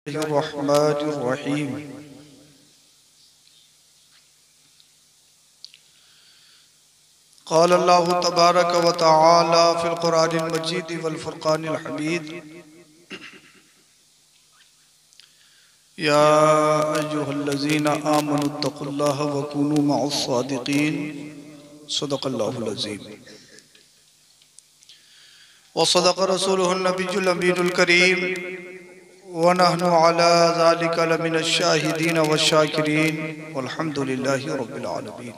रहमानिर्रहीम। क़ाल अल्लाहु तबारक व तआला फ़िल क़ुरानिल मजीद वल फ़ुरक़ानिल हमीद। या अय्युहल्लज़ीना आमनुत्तक़ुल्लाह व कूनू मअस्सादिक़ीन। सदक़ल्लाहुल अज़ीम व सदक़ रसूलुहुन नबियुल अमीनुल करीम व नहनु अला ज़ालिका लमिनश शाहिदीन वश शाकिरीन वल्हम्दुलिल्लाहि रब्बिल आलमीन।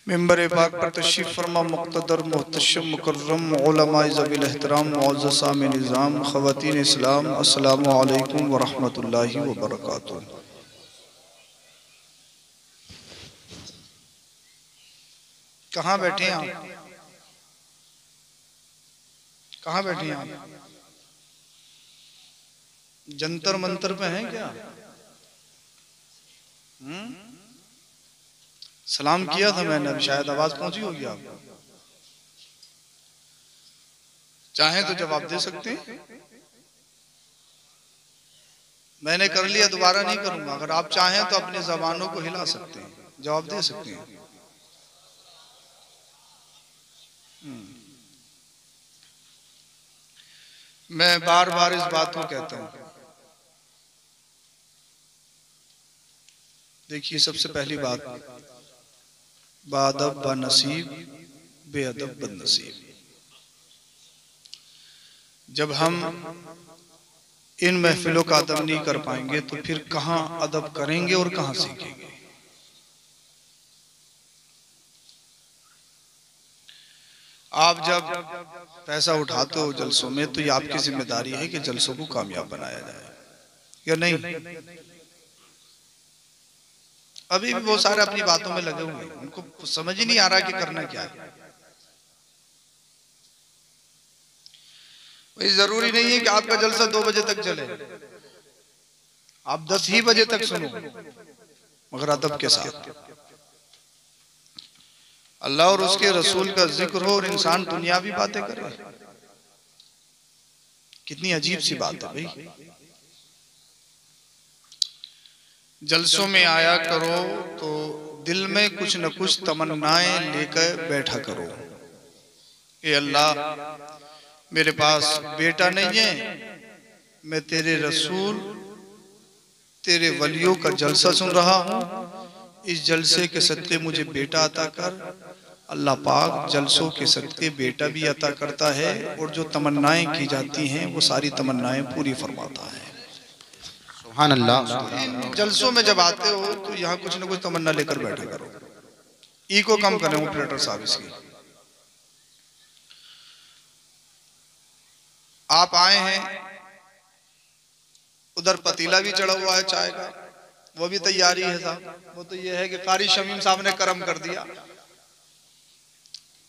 मिंबर पाक पर तशरीफ़ फरमा मुक़्तदर मुहतशम मुकर्रम उलमाए ज़वील एहतराम मुअज़्ज़ज़ सामिन निज़ाम ख़वातीन इस्लाम, अस्सलामु अलैकुम व रहमतुल्लाहि व बरकातुहू। कहाँ बैठे हैं आप? कहाँ बैठे हैं आप? जंतर मंतर पे हैं क्या? सलाम किया था मैंने, अभी शायद आवाज पहुंची होगी आपको। चाहें तो जवाब दे सकते हैं। मैंने कर लिया, दोबारा नहीं करूंगा। अगर आप चाहें तो अपनी जबानों को हिला सकते हैं, जवाब दे सकते हैं। मैं बार बार इस बात को कहता हूं। देखिए, सबसे पहली बात, बाअदब बनसीब, बेअदब बदनसीब। जब हम इन महफिलों का अदब नहीं कर पाएंगे तो फिर कहां अदब करेंगे और कहां सीखेंगे। आप जब पैसा उठाते हो जलसों में तो ये आपकी जिम्मेदारी है कि जलसों को कामयाब बनाया जाए, या नहीं? अभी भी बहुत सारे अपनी बातों में लगे हुए हैं, उनको समझ ही नहीं आ रहा कि करना क्या है। जरूरी नहीं है कि आपका जलसा 2 बजे तक चले, आप 10 ही बजे तक सुनो, मगर अदब के साथ। अल्लाह और उसके रसूल का जिक्र हो और इंसान दुनियावी बातें करे, कितनी अजीब सी बात है भाई। जलसों में आया करो तो दिल में कुछ न कुछ तमन्नाएं लेकर बैठा करो। ए अल्लाह, मेरे पास बेटा नहीं है, मैं तेरे रसूल, तेरे वलियों का जलसा सुन रहा हूँ, इस जलसे के सदके मुझे बेटा अता कर। अल्लाह पाक जलसों के सदके बेटा भी अता करता है और जो तमन्नाएं की जाती हैं वो सारी तमन्नाएं पूरी फरमाता है। सुभान अल्लाह। इन जलसों में जब आते हो तो यहाँ कुछ न कुछ तमन्ना लेकर बैठे करो। ई को कम करें ऑपरेटर साहब इसकी। आप आए हैं, उधर पतीला भी चढ़ा हुआ है चाय का, वो भी तैयारी है साहब। वो तो ये है कि कारी शमीम साहब ने करम कर दिया,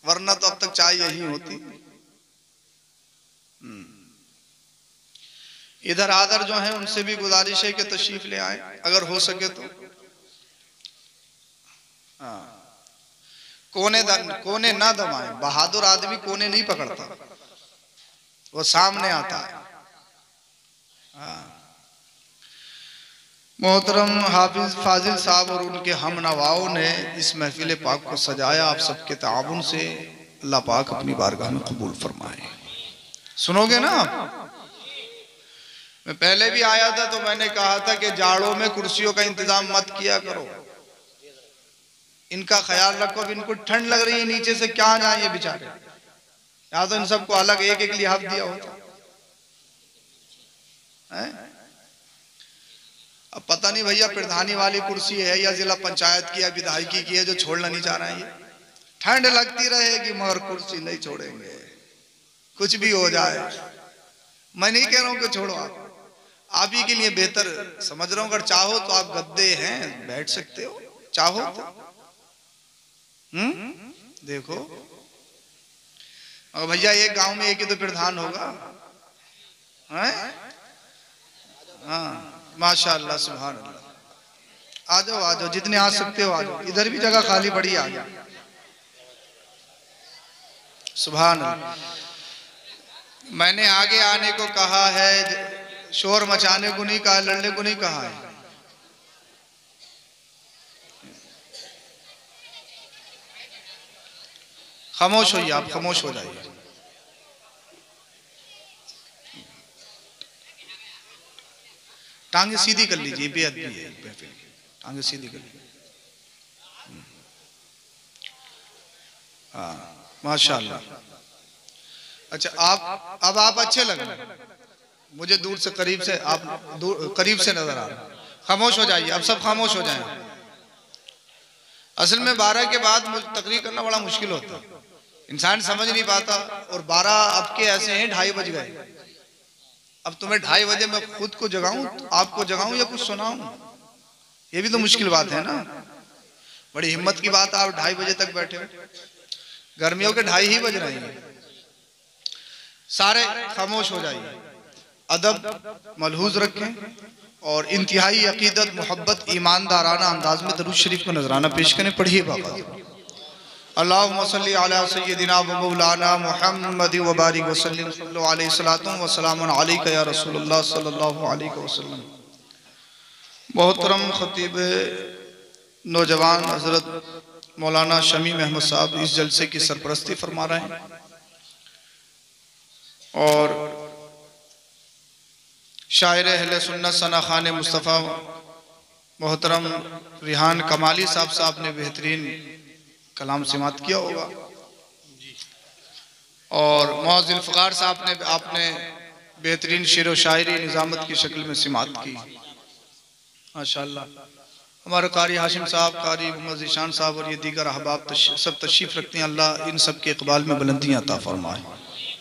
वरना तो अब तक चाय यही होती। इधर आदर जो है उनसे भी गुजारिश है कि तशरीफ ले आए अगर हो सके तो। हाँ, कोने ना दबाएं। बहादुर आदमी कोने नहीं पकड़ता, वो सामने आता है। हाँ, मोहतरम हाफिज फाजिल साहब और उनके हम नवाओं ने इस महफिल पाक को सजाया। आप सबके ताउन से अल्लाह पाक अपनी बारगाह में कबूल फरमाए। सुनोगे ना आप? मैं पहले भी आया था तो मैंने कहा था कि जाड़ों में कुर्सियों का इंतजाम मत किया करो, इनका ख्याल रखो। अब इनको ठंड लग रही है, नीचे से क्या जाए ये बेचारे। या तो इन सबको अलग एक एक लिहाज दिया होता है। अब पता नहीं भैया प्रधानी वाली कुर्सी है या जिला पंचायत की या विधायकी की है जो छोड़ना नहीं चाह रहे हैं। ठंड लगती रहेगी मगर कुर्सी नहीं छोड़ेंगे, कुछ भी हो जाए। मैं नहीं कह रहा हूं कि छोड़ो, आप ही के लिए बेहतर समझ रहा हूं। अगर चाहो तो आप गद्दे हैं, बैठ सकते हो, चाहो तो। देखो, और भैया एक गांव में एक ही तो प्रधान होगा, हैं? हाँ, माशाअल्लाह, सुभान अल्लाह। आ जाओ आ जाओ, जितने आ सकते हो आ जाओ। इधर भी जगह खाली पड़ी, आ जाओ। सुभान अल्लाह। मैंने आगे आने को कहा है शोर मचाने को नहीं कहा, लड़ने को नहीं कहा है। खामोश होइए, आप खामोश हो जाइए। टांगे सीधी कर लीजिए, बेअदबी है, टांगे सीधी कर लीजिए। हाँ माशाअल्लाह। अच्छा अब आप अच्छे लग रहे हैं मुझे, दूर से करीब से, आप करीब से नजर आ रहे हैं। खामोश हो जाइए, अब सब खामोश हो जाएं। असल में 12 के बाद तकरीर करना बड़ा मुश्किल होता है, इंसान समझ नहीं पाता। और 12 अब के ऐसे हैं 2:30 बज गए। अब तुम्हें 2:30 बजे मैं खुद को जगाऊं, आपको जगाऊं या कुछ सुनाऊं? ये भी तो मुश्किल बात है ना। बड़ी हिम्मत की बात, आप 2:30 बजे तक बैठे हो। गर्मियों के 2:30 ही बज रहे हैं। सारे खामोश हो जाइए, अदब मलहूज रखें और इंतहाई अकीदत, मोहब्बत, ईमानदाराना अंदाज में दरूद शरीफ को नजराना पेश करें। पढ़िए बाबा। अल्लाहुम्मा सल्ली अला सय्यदिना व मौलाना मुहम्मद व बारिक व सल्लिम सल्लल्लाहु अलैहि व सलामुन अलैका या रसूलुल्लाह सल्लल्लाहु अलैहि वसल्लम। मोहतरम खतीब नौजवान हजरत मौलाना शमीम अहमद साहब इस जलसे की सरपरस्ती फरमा रहे हैं और शायर अहले सुन्नत सना खान मुस्तफ़ा मोहतरम रिहान कमाली साहब ने बेहतरीन कलाम सिमात किया होगा और मुअज़्ज़िल फ़क़ार साहब ने आपने बेहतरीन शेर व शायरी निज़ामत की शक्ल में सिमात की माशाअल्लाह। हमारे कारी हाशिम साहब, कारी मोहम्मद ज़ीशान साहब और ये दीगर अहबाब सब तशरीफ़ रखते हैं। अल्लाह इन सब के इक़बाल में बुलंदियाँ अता फरमाए,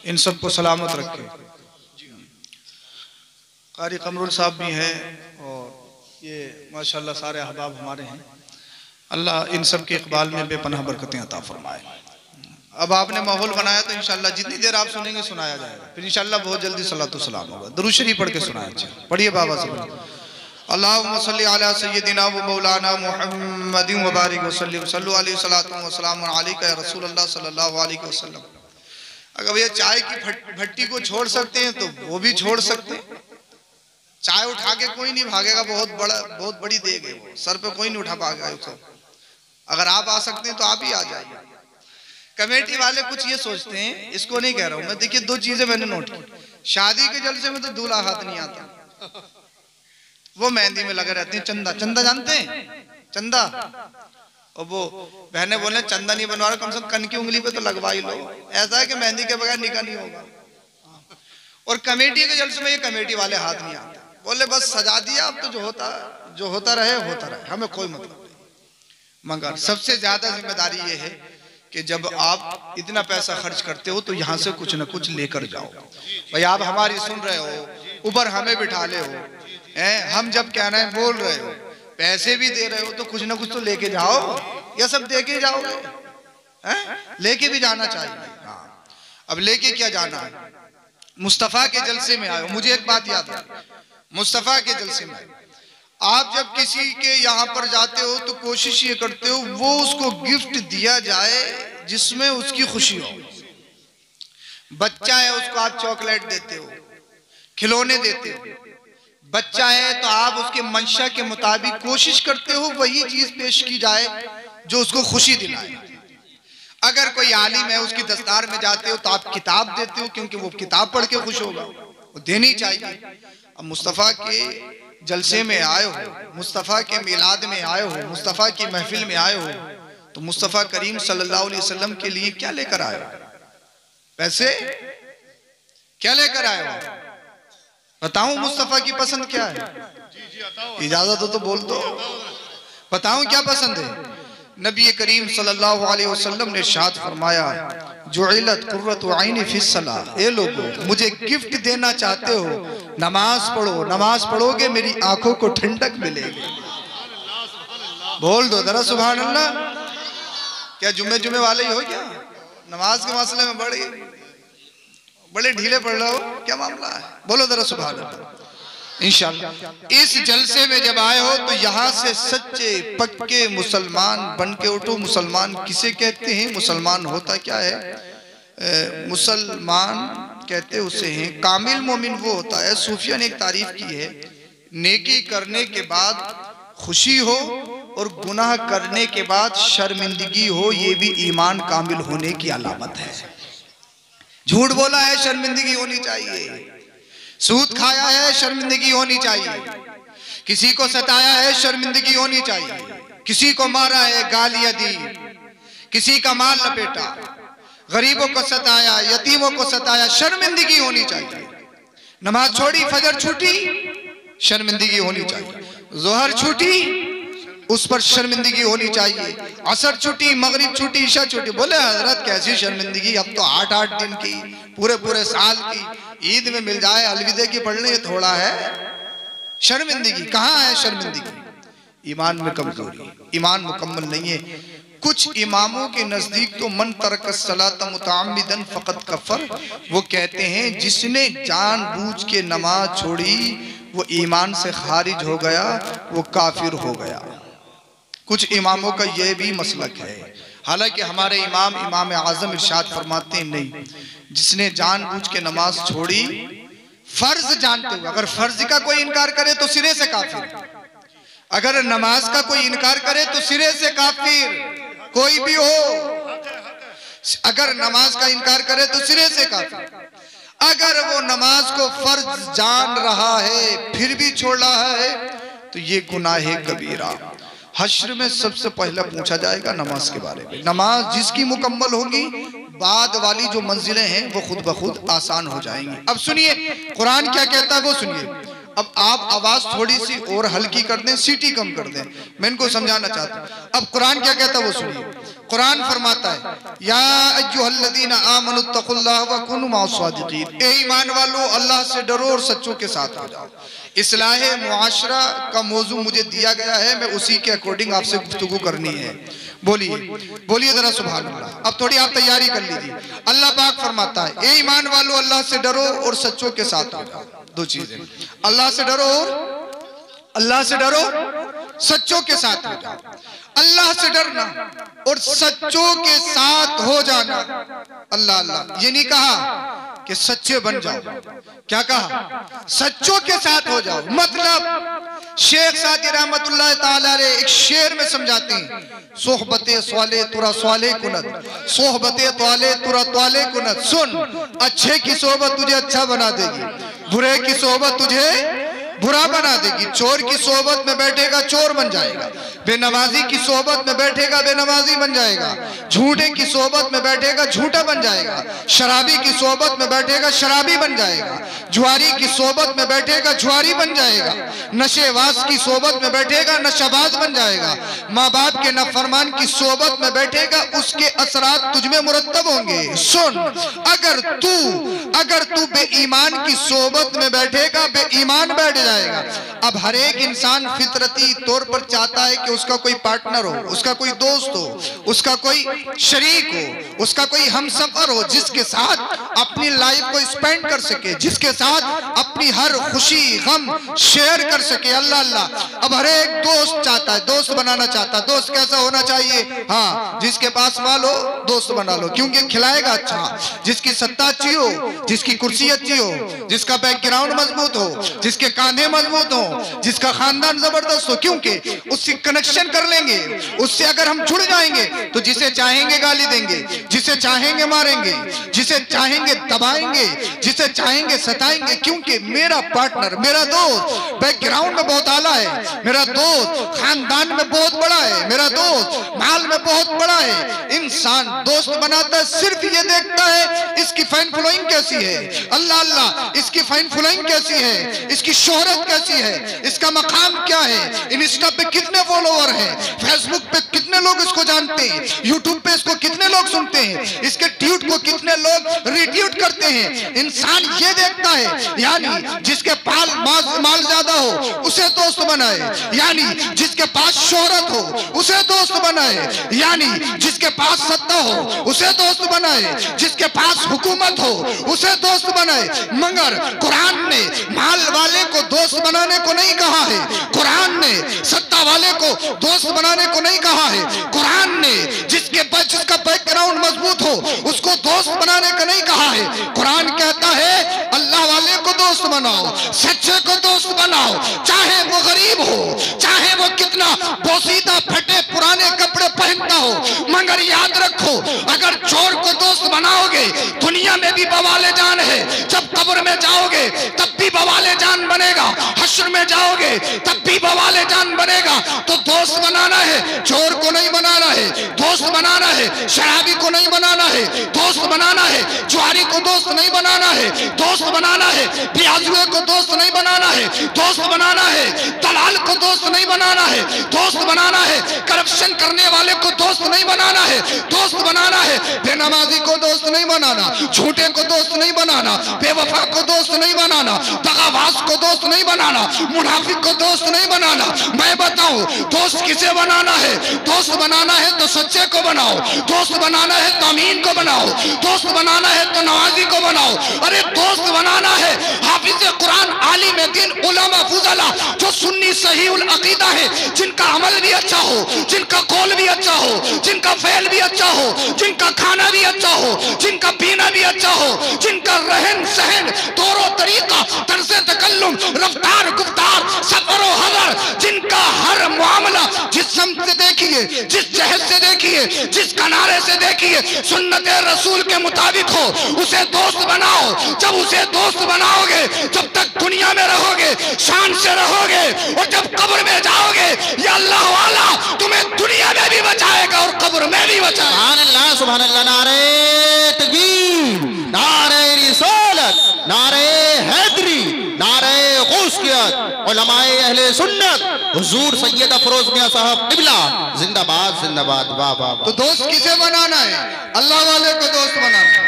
इन सब को सलामत रखे। कारी कमरुल साहब भी हैं और ये माशाअल्लाह सारे अहबाब हमारे हैं। अल्लाह इन सब के इक़बाल में बेपनाह बरकतें अता फरमाए। अब आपने माहौल बनाया तो इंशाअल्लाह जितनी देर आप सुनेंगे सुनाया जाएगा, फिर इंशाअल्लाह बहुत जल्दी सलातो सलाम होगा। दुरूद शरीफ पढ़ के सुनाया। पढ़िए बाबा से। अल्लाहुम्मा सल्ली अला सय्यदिना व मौलाना मुहम्मद व बारिक व सल्लिम सल्लल्लाहु अलैहि व सलाम अलैका या रसूलल्लाह सल्लल्लाहु अलैहि वसल्लम। अगर भैया चाय की भट्टी को छोड़ सकते हैं तो वो भी छोड़ सकते हैं। चाय उठा के कोई नहीं भागेगा, बहुत बड़ी देग है वो, सर पे कोई नहीं उठा पाएगा उसको। अगर आप आ सकते हैं तो आप ही आ जाइए। कमेटी वाले कुछ ये सोचते हैं, इसको नहीं कह रहा हूं मैं। देखिए 2 चीजें मैंने नोट की। शादी के जलसे में तो दूल्हा हाथ नहीं आता, वो मेहंदी में लगे रहते हैं। चंदा, चंदा जानते हैं? चंदा, और वो बहने बोले चंदा नहीं बनवा रहा, कम से कम कन की उंगली पे तो लगवा ही लो। ऐसा है कि मेहंदी के बगैर निकाह नहीं होगा। और कमेटी के जलसे में ये कमेटी वाले हाथ नहीं आते, बोले बस सजा दिया, अब तो जो होता रहे, हमें कोई मतलब नहीं। मगर सबसे ज्यादा जिम्मेदारी ये है कि जब आप इतना पैसा खर्च करते हो तो यहाँ से कुछ न कुछ लेकर जाओ। भाई आप हमारी सुन रहे हो, ऊपर हमें बिठा ले हो, हम जब कह रहे हैं बोल रहे हो, पैसे भी दे रहे हो, तो कुछ ना कुछ तो लेके जाओ। या सब दे के जाओगे? लेके भी जाना चाहिए। हाँ, अब लेके क्या जाना है? मुस्तफ़ा के जलसे में आए हो। मुझे एक बात याद है, मुस्तफ़ा के जलसे में आप जब किसी के यहाँ पर जाते हो तो कोशिश ये करते हो वो उसको गिफ्ट दिया जाए जिसमें उसकी खुशी हो। बच्चा है उसको आप चॉकलेट देते हो, खिलौने देते हो। बच्चा है तो आप उसके मंशा के मुताबिक कोशिश करते हो वही चीज पेश की जाए जो उसको खुशी दिलाए। अगर कोई आलिम है उसकी दस्तार में जाते हो तो आप किताब देते हो, क्योंकि वो किताब पढ़ के खुश होगा, वो देनी चाहिए। अब मुस्तफ़ा के जलसे में आए हो, मुस्तफ़ा के मिलाद में आए हो, मुस्तफ़ा की महफिल में आए हो, तो मुस्तफ़ा करीम सल्लल्लाहु अलैहि वसल्लम के लिए क्या लेकर आए हो? पैसे? क्या लेकर आए हो? बताऊं मुस्तफ़ा की पसंद क्या है? इजाजत हो तो बोल दो, बताऊं क्या पसंद है? नबी करीम सल्लल्लाहु अलैहि वसल्लम ने इरशाद फरमाया, जुइलत कुर्रतु ऐनी फिस्सलाह। ए लोगों, मुझे गिफ्ट देना चाहते हो, नमाज पढ़ो। नमाज पढ़ोगे मेरी आंखों को ठंडक मिलेगी। बोल दो जरा सुभान अल्लाह। क्या जुम्मे वाले ही हो क्या? नमाज के मसले में बड़े ढीले पड़ रहे हो, क्या मामला है? बोलो जरा सुभान अल्लाह। इंशाअल्लाह इस जलसे में जब आए हो तो यहाँ से सच्चे पक्के मुसलमान बन के उठो। मुसलमान किसे कहते हैं? मुसलमान होता क्या है? मुसलमान कहते उसे हैं। कामिल मोमिन वो होता है, सूफिया ने एक तारीफ की है, नेकी करने के बाद खुशी हो और गुनाह करने के बाद शर्मिंदगी हो, ये भी ईमान कामिल होने की अलामत है। झूठ बोला है, शर्मिंदगी होनी चाहिए। सूद खाया है, शर्मिंदगी होनी चाहिए। किसी को सताया है, शर्मिंदगी होनी चाहिए। किसी को मारा है, गालियां दी, किसी का माल लपेटा, गरीबों को सताया, यतीमों को सताया, शर्मिंदगी होनी चाहिए। नमाज छोड़ी, फजर छूटी, शर्मिंदगी होनी चाहिए। जोहर छूटी, उस पर शर्मिंदगी होनी चाहिए। असर छूटी, मगरिब छूटी, ईशा छूटी। बोले हजरत कैसी शर्मिंदगी, अब तो 8-8 दिन की, पूरे साल की, ईद में मिल जाए अलविदे की पढ़ने, ये थोड़ा है शर्मिंदगी। कहाँ है शर्मिंदगी? ईमान में कमजोरी, ईमान मुकम्मल नहीं है। कुछ इमामों के नजदीक तो मन तरक सलात मुतअम्मिदन फकत कफर, वो कहते हैं जिसने जानबूझ के नमाज छोड़ी वो ईमान से खारिज हो गया, वो काफिर हो गया। कुछ इमामों का यह भी मसलक है। हालांकि हमारे इमाम आजम इरशाद फरमाते हैं नहीं, जिसने जानबूझ के नमाज छोड़ी फर्ज जानते हुए, अगर फर्ज का कोई इनकार करे तो सिरे से काफिर, अगर नमाज का कोई इनकार करे तो सिरे से काफिर, कोई भी हो, अगर नमाज का इनकार करे तो सिरे से काफिर। अगर वो नमाज को फर्ज जान रहा है फिर भी छोड़ रहा है तो ये गुनाह कबीरा। हश्र में सबसे पहले पूछा जाएगा नमाज के बारे में। नमाज जिसकी मुकम्मल होगी, बाद वाली जो मंजिलें हैं वो खुद ब खुद आसान हो जाएंगी। अब सुनिए कुरान क्या कहता है, वो सुनिए। अब आप आवाज थोड़ी सी और हल्की कर दें, सीटी कम कर दें, मैं इनको समझाना चाहता हूँ। अब कुरान क्या कहता है वो सुनिए। कुरान फरमाता है, या अय्युहल्लज़ीना आमनुत्तकुल्लाह व कुनू मअस-सादिकीन, ए ईमान वालों अल्लाह से डरो और सच्चों के साथ हो जाओ। इस्लाह मुआशरा का मौजू मुझे दिया गया है, मैं उसी के अकॉर्डिंग आपसे गुफ्तगू करनी है। बोलिए बोलिए जरा सुभान अल्लाह। अब थोड़ी आप तैयारी कर लीजिए। अल्लाह पाक फरमाता है, ए ईमान वालों अल्लाह से डरो और सच्चों के साथ हो जाओ। दो चीजें, अल्लाह से डरो सच्चों के साथ हो जाओ। अल्लाह से डरना और सच्चों के साथ हो जाना। अल्लाह अल्लाह ये नहीं कहा कि सच्चे बन जाओ, क्या कहा? सच्चों के साथ हो जाओ। मतलब शेख सादी रहमतुल्लाह ताला अलैह एक शेर में समझाते हैं, सोहबते स्वाले तुरा स्वाले कुनत, सोहबते त्वाले तुरा त्वाले कुनत। सुन, अच्छे की सोहबत तुझे अच्छा बना देगी, बुरे की सोहबत तुझे बुरा बना देगी। चोर की सोहबत में बैठेगा चोर बन जाएगा, बेनमाजी की सोहबत में बैठेगा बेनमाजी बन जाएगा, झूठे की सोहबत में बैठेगा झूठा बन जाएगा, शराबी की सोहबत में बैठेगा शराबी बन जाएगा, जुआरी की सोहबत में बैठेगा जुआरी बन जाएगा, नशेबाज की सोहबत में बैठेगा नशाबाज बन जाएगा, माँ बाप के नाफरमान की सोहबत में बैठेगा उसके असरात तुझ में मुरत्तब होंगे। सुन, अगर तू बेईमान की सोहबत में बैठेगा बेईमान बैठ जाएगा। अब हर एक इंसान फितरती तौर पर चाहता है कि उसका कोई पार्टनर हो, उसका कोई दोस्त हो, उसका कोई शरीक हो, उसका कोई हमसफर हो, जिसके साथ अपनी लाइफ को स्पेंड कर सके, जिसके साथ अपनी हर खुशी गम शेयर कर सके। अल्लाह अल्लाह। अब हर एक दोस्त चाहता है, दोस्त बनाना चाहता है। दोस्त कैसा होना चाहिए? हाँ, जिसके पास माल हो दोस्त बना लो, क्योंकि खिलाएगा अच्छा, जिसकी सत्ता अच्छी हो, जिसकी कुर्सी अच्छी हो, जिसका बैकग्राउंड मजबूत हो, जिसके कांधे मजबूत हो, जिसका खानदान जबरदस्त हो, क्योंकि उससे कनेक्शन कर लेंगे। उससे अगर हम जुड़ जाएंगे तो जिसे चाहेंगे गाली देंगे, जिसे चाहेंगे मारेंगे, जिसे चाहेंगे दबाएंगे, जिसे चाहेंगे सताएंगे, क्योंकि मेरा पार्टनर, मेरा दोस्त बैकग्राउंड में बहुत आला है, मेरा दोस्त खानदान में बहुत बड़ा है, मेरा दोस्त माल में बहुत बड़ा है। इंसान दोस्त बनाता है, सिर्फ ये देखता है इसकी फैन फॉलोइंग कैसी है। अल्लाह अल्लाह, इसकी फैन फॉलोइंग कैसी है, इसकी शोहरत कैसी है, इसका मकाम क्या है, इंस्टा पे कितने फॉलोवर हैं, फेसबुक पे कितने लोग इसको जानते हैं, यूट्यूब पे इसको कितने लोग सुनते हैं, इसके ट्वीट को कितने लोग रीट्वीट करते हैं। इंसान ये देखता है, यानी जिसके पास माल ज्यादा हो उसे दोस्त बनाए, यानी जिसके पास शोहरत हो उसे दोस्त बनाए, यानी जिसके पास सत्ता हो उसे दोस्त बनाए, जिसके पास हुकूमत हो उसे दोस्त बनाए। मगर कुरान ने माल वाले को दोस्त बनाने को नहीं कहा है, कुरान ने सत्ता वाले को दोस्त बनाने को नहीं कहा है, कुरान ने जिसका बैकग्राउंड मजबूत हो उसको दोस्त बनाने को नहीं कहा है। कुरान कहता है बनाओ, सच्चे को दोस्त बनाओ, चाहे वो गरीब हो, चाहे वो कितना बोसीदा फटे पुराने कपड़े पहनता हो, मगर याद रखो अगर चोर को दोस्त बनाओगे दुनिया में भी बवाले जान है, जब कब्र में जाओगे तब भी बवाले जान बनेगा, हश्र में जाओगे तब भी बवाले जान बनेगा। तो दोस्त बनाना है, चोर को नहीं बनाना है, दोस्त बनाना है, शराबी को नहीं बनाना है, दोस्त बनाना है, जुआरी को दोस्त नहीं बनाना है, दोस्त बनाना है, प्याजुए को दोस्त नहीं बनाना है, दोस्त बनाना है, दलाल को दोस्त नहीं बनाना है, दोस्त बनाना है, करप्शन करने वाले को दोस्त नहीं बनाना है, दोस्त बनाना है, बेनमाजी को दोस्त नहीं बनाना, झूठे को दोस्त नहीं बनाना, बेवफा को दोस्त नहीं बनाना, दगाबाज को दोस्त नहीं बनाना, मुनाफिक को दोस्त नहीं बनाना। मैं बताऊं दोस्त किसे बनाना है? दोस्त बनाना है तो सच्चे को बनाओ, दोस्त बनाना है तो अमीन को बनाओ, दोस्त बनाना है तो नवाजी को बनाओ। अरे दोस्त बनाना है हाफिज कुरान, आलिम दीन, उलमा फुजला जो सुन्नी सही उल अकीदा है, जिनका अमल भी अच्छा हो, जिनका कौल भी अच्छा हो, जिनका फेल भी अच्छा हो, जिनका खाना भी अच्छा हो, जिनका पीना भी अच्छा हो, जिनका रहन सहन, तौर तरीका, तर्ज तकल्लुम, रफ्तार गुफ्तार, सफर और हज़र, जिनका हर मामला जिस सम्त से देखिए, जिस जहद से देखिए, जिस किनारे से देखिए सुन्नत रसूल के मुताबिक हो, उसे दोस्त बनाओ। जब उसे दोस्त बनाओगे जब तक दुनिया में रहोगे शान से रहोगे, और जब कब्र में जाओगे या अल्लाह वाला तुम्हें दुनिया में भी बचाएगा और कब्र में भी बचाएगा। सुभान अल्लाह, सुभान अल्लाह। नारे तकबीर, नारे रिसालत, नारे हैदरी, नारे गौसियत, उलमाए अहले सुन्नत, हुजूर सैयद अफरोज मियां साहब किबला जिंदाबाद जिंदाबाद। वाह वाह। तो दोस्त किसे बनाना है? अल्लाह वाले को दोस्त बनाना है।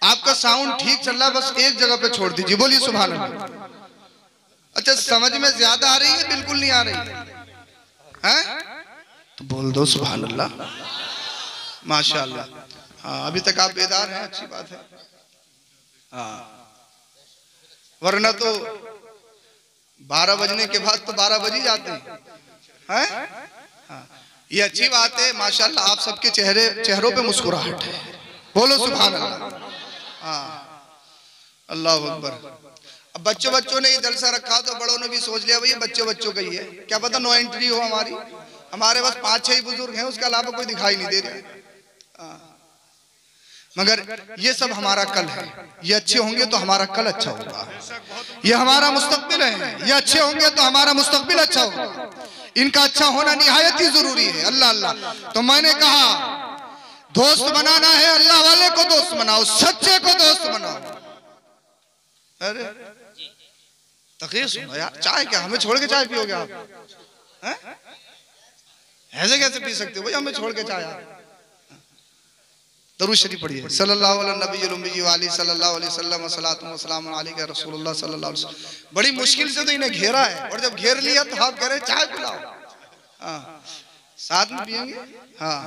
आपका साउंड ठीक चल रहा है, बस एक जगह पे छोड़ दीजिए, बोलिए सुभान अल्लाह। अच्छा, समझ में ज्यादा आ रही है, बिल्कुल नहीं आ रही है? तो बोल दो सुभान अल्लाह, माशाअल्लाह। हाँ, अभी तक आप बेदार हैं, अच्छी बात है। हाँ, वरना तो 12 बजने के बाद तो 12 बज ही जाते हैं। हाँ, ये अच्छी बात है माशाअल्लाह, आप सबके चेहरों पे मुस्कुराहट है, बोलो सुभान अल्लाह। हाँ, अल्लाह अकबर। अब बच्चों ने ये जलसा रखा तो बड़ों ने भी सोच लिया भाई बच्चों का ही है, क्या पता नो एंट्री हो हमारी, हमारे बस 5-6 ही बुजुर्ग हैं, उसके अलावा कोई दिखाई नहीं दे रहा। मगर ये सब हमारा कल है, ये अच्छे होंगे तो हमारा कल अच्छा होगा, ये हमारा मुस्तकबिल है, ये अच्छे होंगे तो हमारा मुस्तकबिल अच्छा होगा। इनका अच्छा होना निहायत ही जरूरी है। अल्लाह अल्लाह। तो मैंने कहा दोस्त बनाना है, अल्लाह वाले को दोस्त बनाओ, सच्चे को दोस्त बनाओ। अरे तकरीर सुनो यार, चाय क्या हमें छोड़ के चाय पियोगे आप? ऐसे कैसे पी सकते हो भाई, हमें छोड़ के चाय? दरूद शरीफ पढ़िए, सल्लल्लाहु अलैहि नबील उम्मी व आलिहि सल्लल्लाहु अलैहि वसल्लम, सलातु व सलामु अलैका रसूलुल्लाह सल्लल्लाहु अलैहि वसल्लम। बड़ी मुश्किल से तो इन्हें घेरा है, और जब घेर लिया तो आप कह रहे चाय पिलाओ। हाँ, साथ में पिएंगे। हाँ,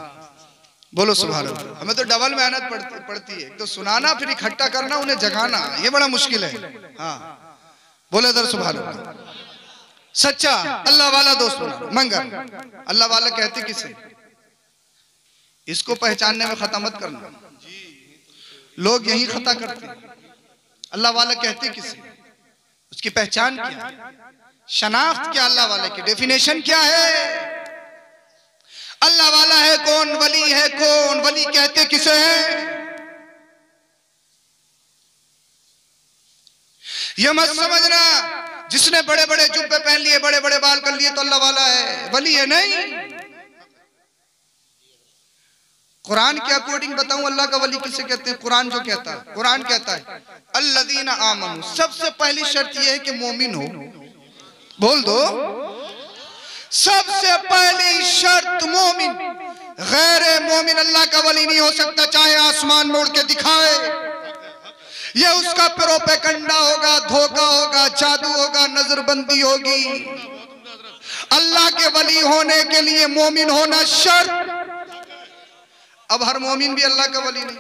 बोलो सुभान अल्लाह। हमें तो डबल मेहनत पड़ती है, तो सुनाना फिर इकट्ठा करना, उन्हें जगाना, ये बड़ा मुश्किल है। हाँ, बोले दर सुभान अल्लाह। सच्चा अल्लाह वाला दोस्त मंगर, अल्लाह वाला कहते किसे? इसको पहचानने में खता मत करना, लोग यही खता करते हैं। अल्लाह वाला कहते किसे? उसकी पहचान क्या है, शनाख्त क्या अल्लाह वाले की, डेफिनेशन क्या है? अल्लाह वाला है कौन, वली है कौन, वली कहते किसे हैं? ये मत समझना जिसने बड़े बड़े जुब्बे पहन लिए, बड़े बड़े बाल कर लिए तो अल्लाह वाला है, वली है नहीं। कुरान के अकॉर्डिंग बताऊं अल्लाह का वली किसे कहते हैं? कुरान जो कहता है, कुरान कहता है अल्लज़ीना आमनू, सबसे पहली शर्त यह है कि मोमिन हो। बोल दो, सबसे पहली शर्त मोमिन। गैर मोमिन अल्लाह का वली नहीं हो सकता, चाहे आसमान में उड़ के दिखाए। ये उसका प्रोपेगेंडा होगा, धोखा होगा, जादू होगा, नजरबंदी होगी। अल्लाह के वली होने के लिए मोमिन होना शर्त। अब हर मोमिन भी अल्लाह का वली नहीं।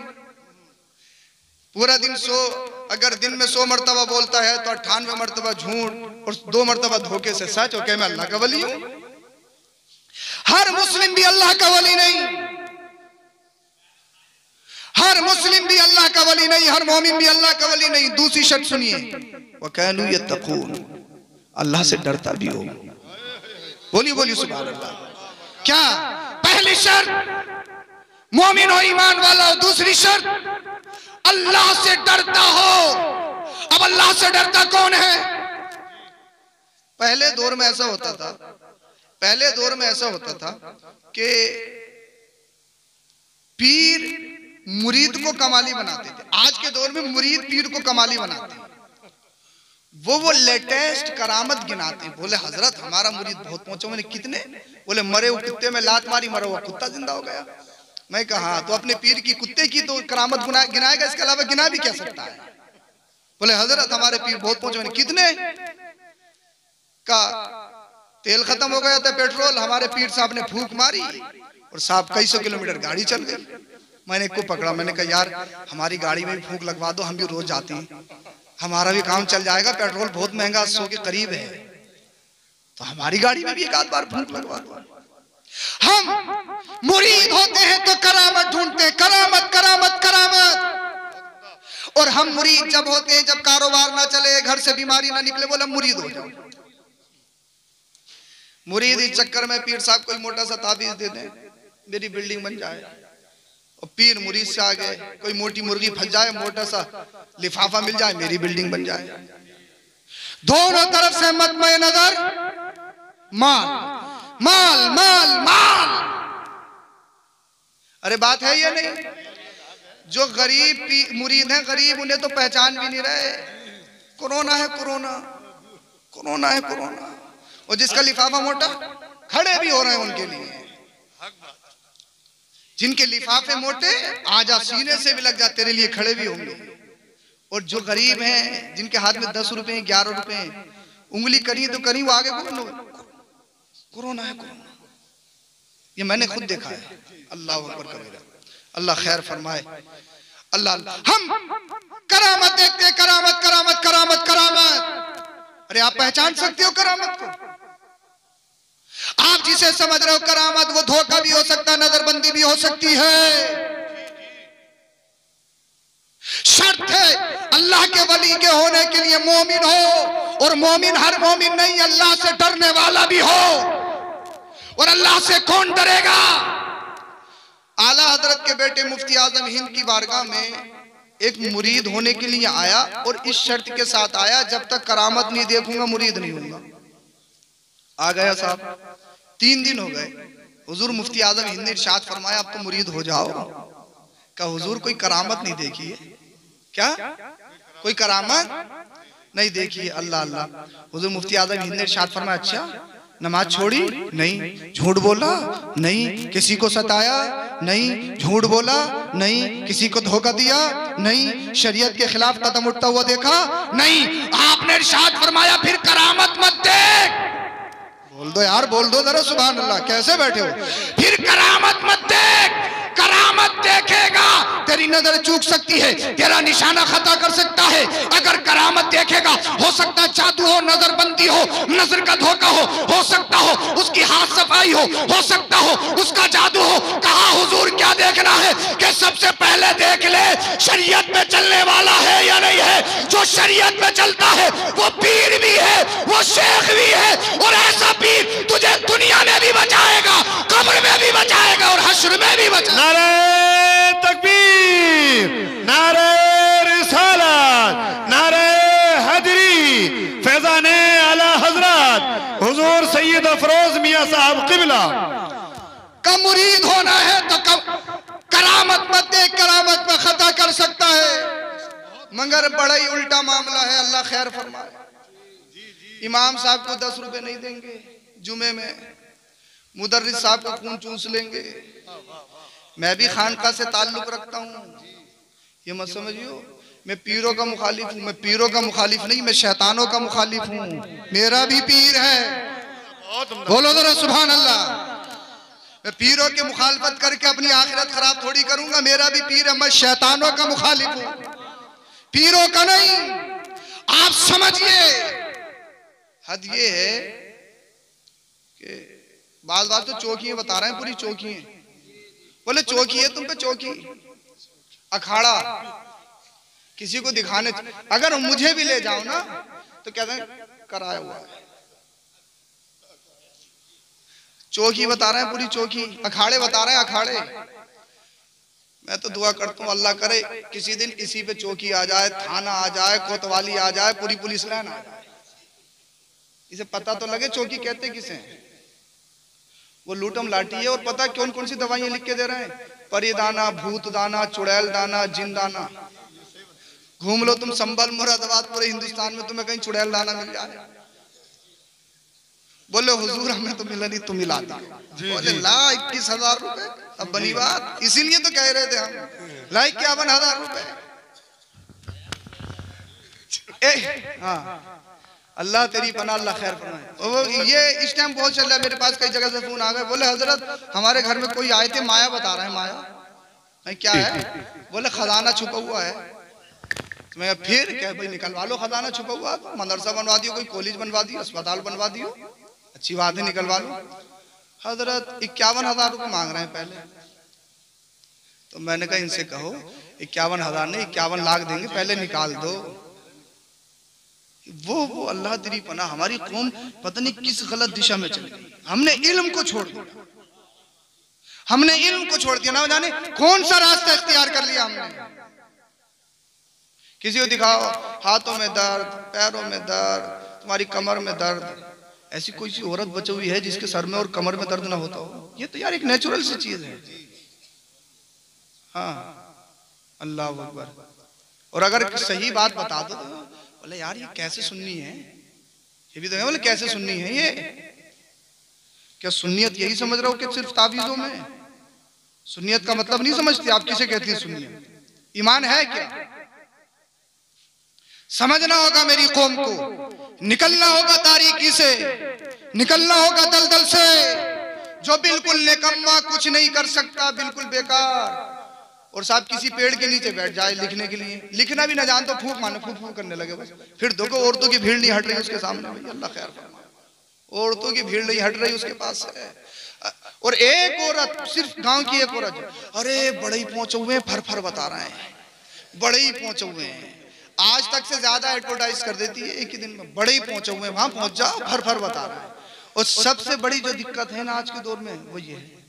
पूरा दिन अगर दिन में 100 मरतबा बोलता है तो 98 मरतबा झूठ और 2 मरतबा धोखे से सच, और क्या मैं अल्लाह का वली हूं? हर मुस्लिम भी अल्लाह का वली नहीं, हर मुस्लिम भी अल्लाह का वली नहीं, हर मोमिन भी अल्लाह का वली नहीं। दूसरी शर्त सुनिए, वकानू यत्तकून, अल्लाह से डरता भी हो। बोलिए बोलिए सुभान अल्लाह। क्या पहली शर्त मोमिन हो, ईमान वाला हो, दूसरी शर्त अल्लाह से डरता हो। अब अल्लाह से डरता कौन है? पहले दौर में ऐसा होता था, पहले दौर में ऐसा होता था कि पीर मुरीद को कमाली बनाते थे। आज के दौर में मुरीद पीर को कमाली बनाते हैं। वो लेटेस्ट करामत गिनाते हैं। बोले हजरत हमारा मुरीद बहुत पहुंचा। मैंने कितने? बोले मरे हुए कुत्ते में लात मारी, मरा हुआ कुत्ता जिंदा हो गया। मैं कहा हाँ, तो अपने पीर की कुत्ते की तो करामत गिनाएगा, इसके अलावा गिना भी क्या सकता है? बोले हजरत हमारे पीर बहुत पहुंचे। मैंने कितने? का तेल खत्म हो गया था, पेट्रोल, हमारे पीर साहब ने फूंक मारी और साहब कई सौ किलोमीटर गाड़ी चल गई। मैंने एक को पकड़ा, मैंने कहा यार हमारी गाड़ी में भी फूंक लगवा दो, हम भी रोज जाते हैं, हमारा भी काम चल जाएगा, पेट्रोल बहुत महंगा 100 के करीब है, तो हमारी गाड़ी में भी एक आध बार फूंक लगवा दो। हम मुरीद होते हैं तो करामत ढूंढते हैं, करामत करामत करामत। और हम मुरीद जब होते हैं, जब कारोबार ना चले, घर से बीमारी ना निकले, बोला मुरीद हो जाओ। मुरीद इस चक्कर में पीर साहब कोई मोटा सा ताबीज दे दें, मेरी बिल्डिंग बन जाए, और पीर मुरीद से आ गए, कोई मोटी मुर्गी फंस जाए, मोटा सा लिफाफा मिल जाए, मेरी बिल्डिंग बन जाए। दोनों तरफ से मत्मय नजर माल माल माल माल। अरे बात है ये नहीं? जो गरीब मुरीद हैं, गरीब, उन्हें तो पहचान भी नहीं रहे। कोरोना है कोरोना, कोरोना है कोरोना, और जिसका लिफाफा मोटा, खड़े भी हो रहे हैं उनके लिए। जिनके लिफाफे मोटे, आजा सीने से भी लग जा, तेरे लिए खड़े भी होंगे। और जो गरीब हैं, जिनके हाथ में 10 रुपए 11 रुपए, उंगली करी तो करी, वो आगे कोरोना है कोरोना। ये मैंने खुद देखा है। अल्लाह अकबर कबीरा, अल्लाह खैर फरमाए। अल्लाह हम करामत देखते, करामत करामत करामत करामत। अरे आप पहचान सकते हो करामत को? आप जिसे समझ रहे हो करामत, वो धोखा भी हो सकता है, नजरबंदी भी हो सकती है। शर्त है अल्लाह के वली के होने के लिए मोमिन हो, और मोमिन हर मोमिन नहीं, अल्लाह से डरने वाला भी हो। और अल्लाह से कौन डरेगा? आला हजरत के बेटे मुफ्ती आजम हिंद की बारगाह में एक मुरीद होने के लिए आया, और इस शर्त के साथ आया, जब तक करामत नहीं देखूंगा मुरीद नहीं होऊंगा। आ गया साहब, 3 दिन हो गए। हुजूर मुफ्ती आजम हिंद ने इरशाद फरमाया अब तो मुरीद हो जाओ। का हुजूर कोई करामत नहीं देखी है क्या? कोई करामत नहीं देखी? अल्लाह अल्लाह। हुजूर मुफ्ती आजम हिंद ने इरशाद फरमाया अच्छा नमाज छोड़ी? नहीं। झूठ बोला? नहीं। किसी को सताया? नहीं। झूठ बोला? नहीं। किसी को धोखा दिया? नहीं। शरीयत के खिलाफ कदम उठता हुआ देखा? नहीं। आपने इरशाद फरमाया फिर करामत मत देख। बोल दो यार, बोल दो जरा सुभान अल्लाह। कैसे बैठे हो? फिर करामत मत देख। करामत देखेगा तेरी नजर चूक सकती है, तेरा निशाना खता कर सकता है। अगर करामत देखेगा, हो सकता है जादू हो, नजरबंदी हो, नजर का धोखा हो सकता हो उसकी हाथ सफाई हो सकता हो उसका जादू हो। कहा हुजूर क्या देखना है? कि सबसे पहले देख ले शरीयत में चलने वाला है या नहीं है। जो शरीयत में चलता है वो पीर भी है, वो शेख भी है, और ऐसा पीर तुझे दुनिया में भी बचाएगा, कब्र में भी बचाएगा, और हश्र में भी बचाएगा। नारे तकबीर, नारे रिसालत, नारे हैदरी, फैजाने आला हजरत हुजूर सैयद अफरोज मियां साहब किबला का मुरीद होना है तो करामत मत देख, करामत में खता कर सकता है। मगर बड़ा ही उल्टा मामला है, अल्लाह खैर फरमाए। इमाम साहब को 10 रुपए नहीं देंगे जुमे में, मुदर्रिस साहब का खून चूस लेंगे। मैं भी खानका से ताल्लुक रखता हूँ, ये मत समझियो मैं पीरों का मुखालिफ हूँ। मैं पीरों का मुखालिफ नहीं, मैं शैतानों का मुखालिफ हूँ। मेरा भी पीर है, बोलो जरा सुभान अल्लाह। मैं पीरों के मुखालफत करके अपनी आखिरत खराब थोड़ी करूंगा। मेरा भी पीर है, मैं शैतानों का मुखालिफ हूँ, पीरों का नहीं। आप समझिए हद ये है कि बात बात तो चौकियां बता रहे हैं, पूरी चौकियां। बोले चौकी है तुम पे, चौकी अखाड़ा किसी को दिखाने, अगर मुझे भी ले जाओ ना तो कहते हैं कराया हुआ है। चौकी बता रहे हैं, पूरी चौकी, अखाड़े बता रहे हैं, अखाड़े। मैं तो दुआ करता हूँ अल्लाह करे किसी दिन इसी पे चौकी आ जाए, थाना आ जाए, कोतवाली आ जाए, पूरी पुलिस लाइन आ जाए, इसे पता तो लगे चौकी कहते किसे हैं। वो लूटम लाठी है और पता कौन कौन सी दवाइयां लिख के दे रहे हैं, परिदाना, भूत दाना, चुड़ैल दाना, जिन दाना। घूम लो तुम संभल, मुरादाबाद, पूरे हिंदुस्तान में तुम्हें कहीं चुड़ैल दाना मिल जाए। बोले हुजूर हमें तो मिला नहीं, तुम मिला दी। बोले ला 21,000 रुपए, अब बनी बात। इसीलिए तो कह रहे थे हम ला 51,000 रुपए। हाँ, अल्लाह तेरी पनाह, अल्लाह खैर फरमाए। ये इस टाइम बहुत चल रहा है, मेरे पास कई जगह से फोन आ गए, बोले हजरत हमारे घर में कोई आए थे, माया बता रहे हैं। माया मैं क्या है? बोले खजाना छुपा हुआ है। तो मैं फिर क्या भाई निकलवा लो खजाना छुपा हुआ, मदरसा बनवा दियो, कोई कॉलेज बनवा दियो, अस्पताल बनवा दियो, अच्छी बात है, निकलवा लो। हजरत 51,000 रुपये मांग रहे हैं पहले। तो मैंने कहा इनसे कहो 51,000 नहीं 51 लाख देंगे, पहले निकाल दो। वो अल्लाह तेरी पनाह, हमारी कौम पता नहीं किस गलत दिशा में चली गई। हमने इल्म को छोड़ दिया, हमने इल्म को छोड़ दिया, ना जाने कौन सा रास्ता इख्तियार कर लिया हमने। किसी को दिखाओ हाथों में दर्द, पैरों में दर्द, तुम्हारी कमर में दर्द। ऐसी कोई सी औरत बची हुई है जिसके सर में और कमर में दर्द ना होता हो? ये तो यार एक नेचुरल सी चीज है। हाँ, अल्लाह अकबर। और अगर सही बात बता दो तो बोले यार ये कैसे सुन्नी है, ये भी तो है। बोले कैसे सुन्नी है ये? क्या सुन्नियत यही समझ रहे हो कि सिर्फ तावीज़ों में? सुन्नियत का मतलब नहीं समझते आप, किसे कहते हैं सुन्नियत? ईमान है क्या? समझना होगा मेरी कौम को, निकलना होगा तारीकी से, निकलना होगा दलदल से। जो बिल्कुल निकम्मा, कुछ नहीं कर सकता, बिल्कुल बेकार। और साहब किसी पेड़ के नीचे बैठ जाए लिखने के लिए, लिखना भी ना जान तो फूंक मानो, फूंक फूंक करने लगे बस। फिर देखो औरतों की भीड़ नहीं हट रही उसके सामने, भाई अल्लाह खैर फरमाए, औरतों की भीड़ नहीं हट रही उसके पास है। और एक औरत, सिर्फ गांव की एक औरत, अरे बड़े ही पहुंचे हुए हैं, फर फर बता रहे हैं, बड़े ही पहुंचे हुए हैं, आज तक से ज्यादा एडवर्टाइज कर देती है एक ही दिन में। बड़े ही पहुंचे हुए हैं, वहां पहुंच जाओ, फर फर बता रहा है। और सबसे बड़ी जो दिक्कत है ना आज के दौर में वो ये है,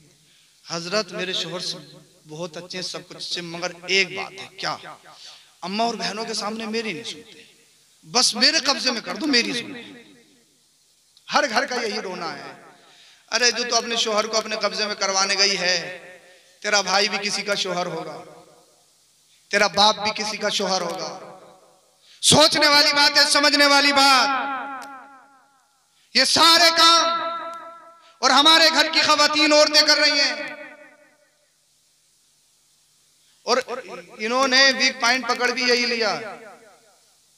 हजरत मेरे शोहर से बहुत अच्छे सब कुछ से, मगर एक बात है, क्या अम्मा और बहनों के सामने मेरी नहीं सुनते, बस मेरे कब्जे में कर दो, मेरी सुनते। हर घर का यही रोना है। अरे जो तो अपने शोहर को अपने कब्जे में करवाने गई है, तेरा भाई भी किसी का शोहर होगा, तेरा बाप भी किसी का शोहर होगा। सोचने वाली बात है, समझने वाली बात। ये सारे काम और हमारे घर की खवातीन औरतें कर रही हैं। और इन्होंने वीक पॉइंट पकड़ भी यही लिया,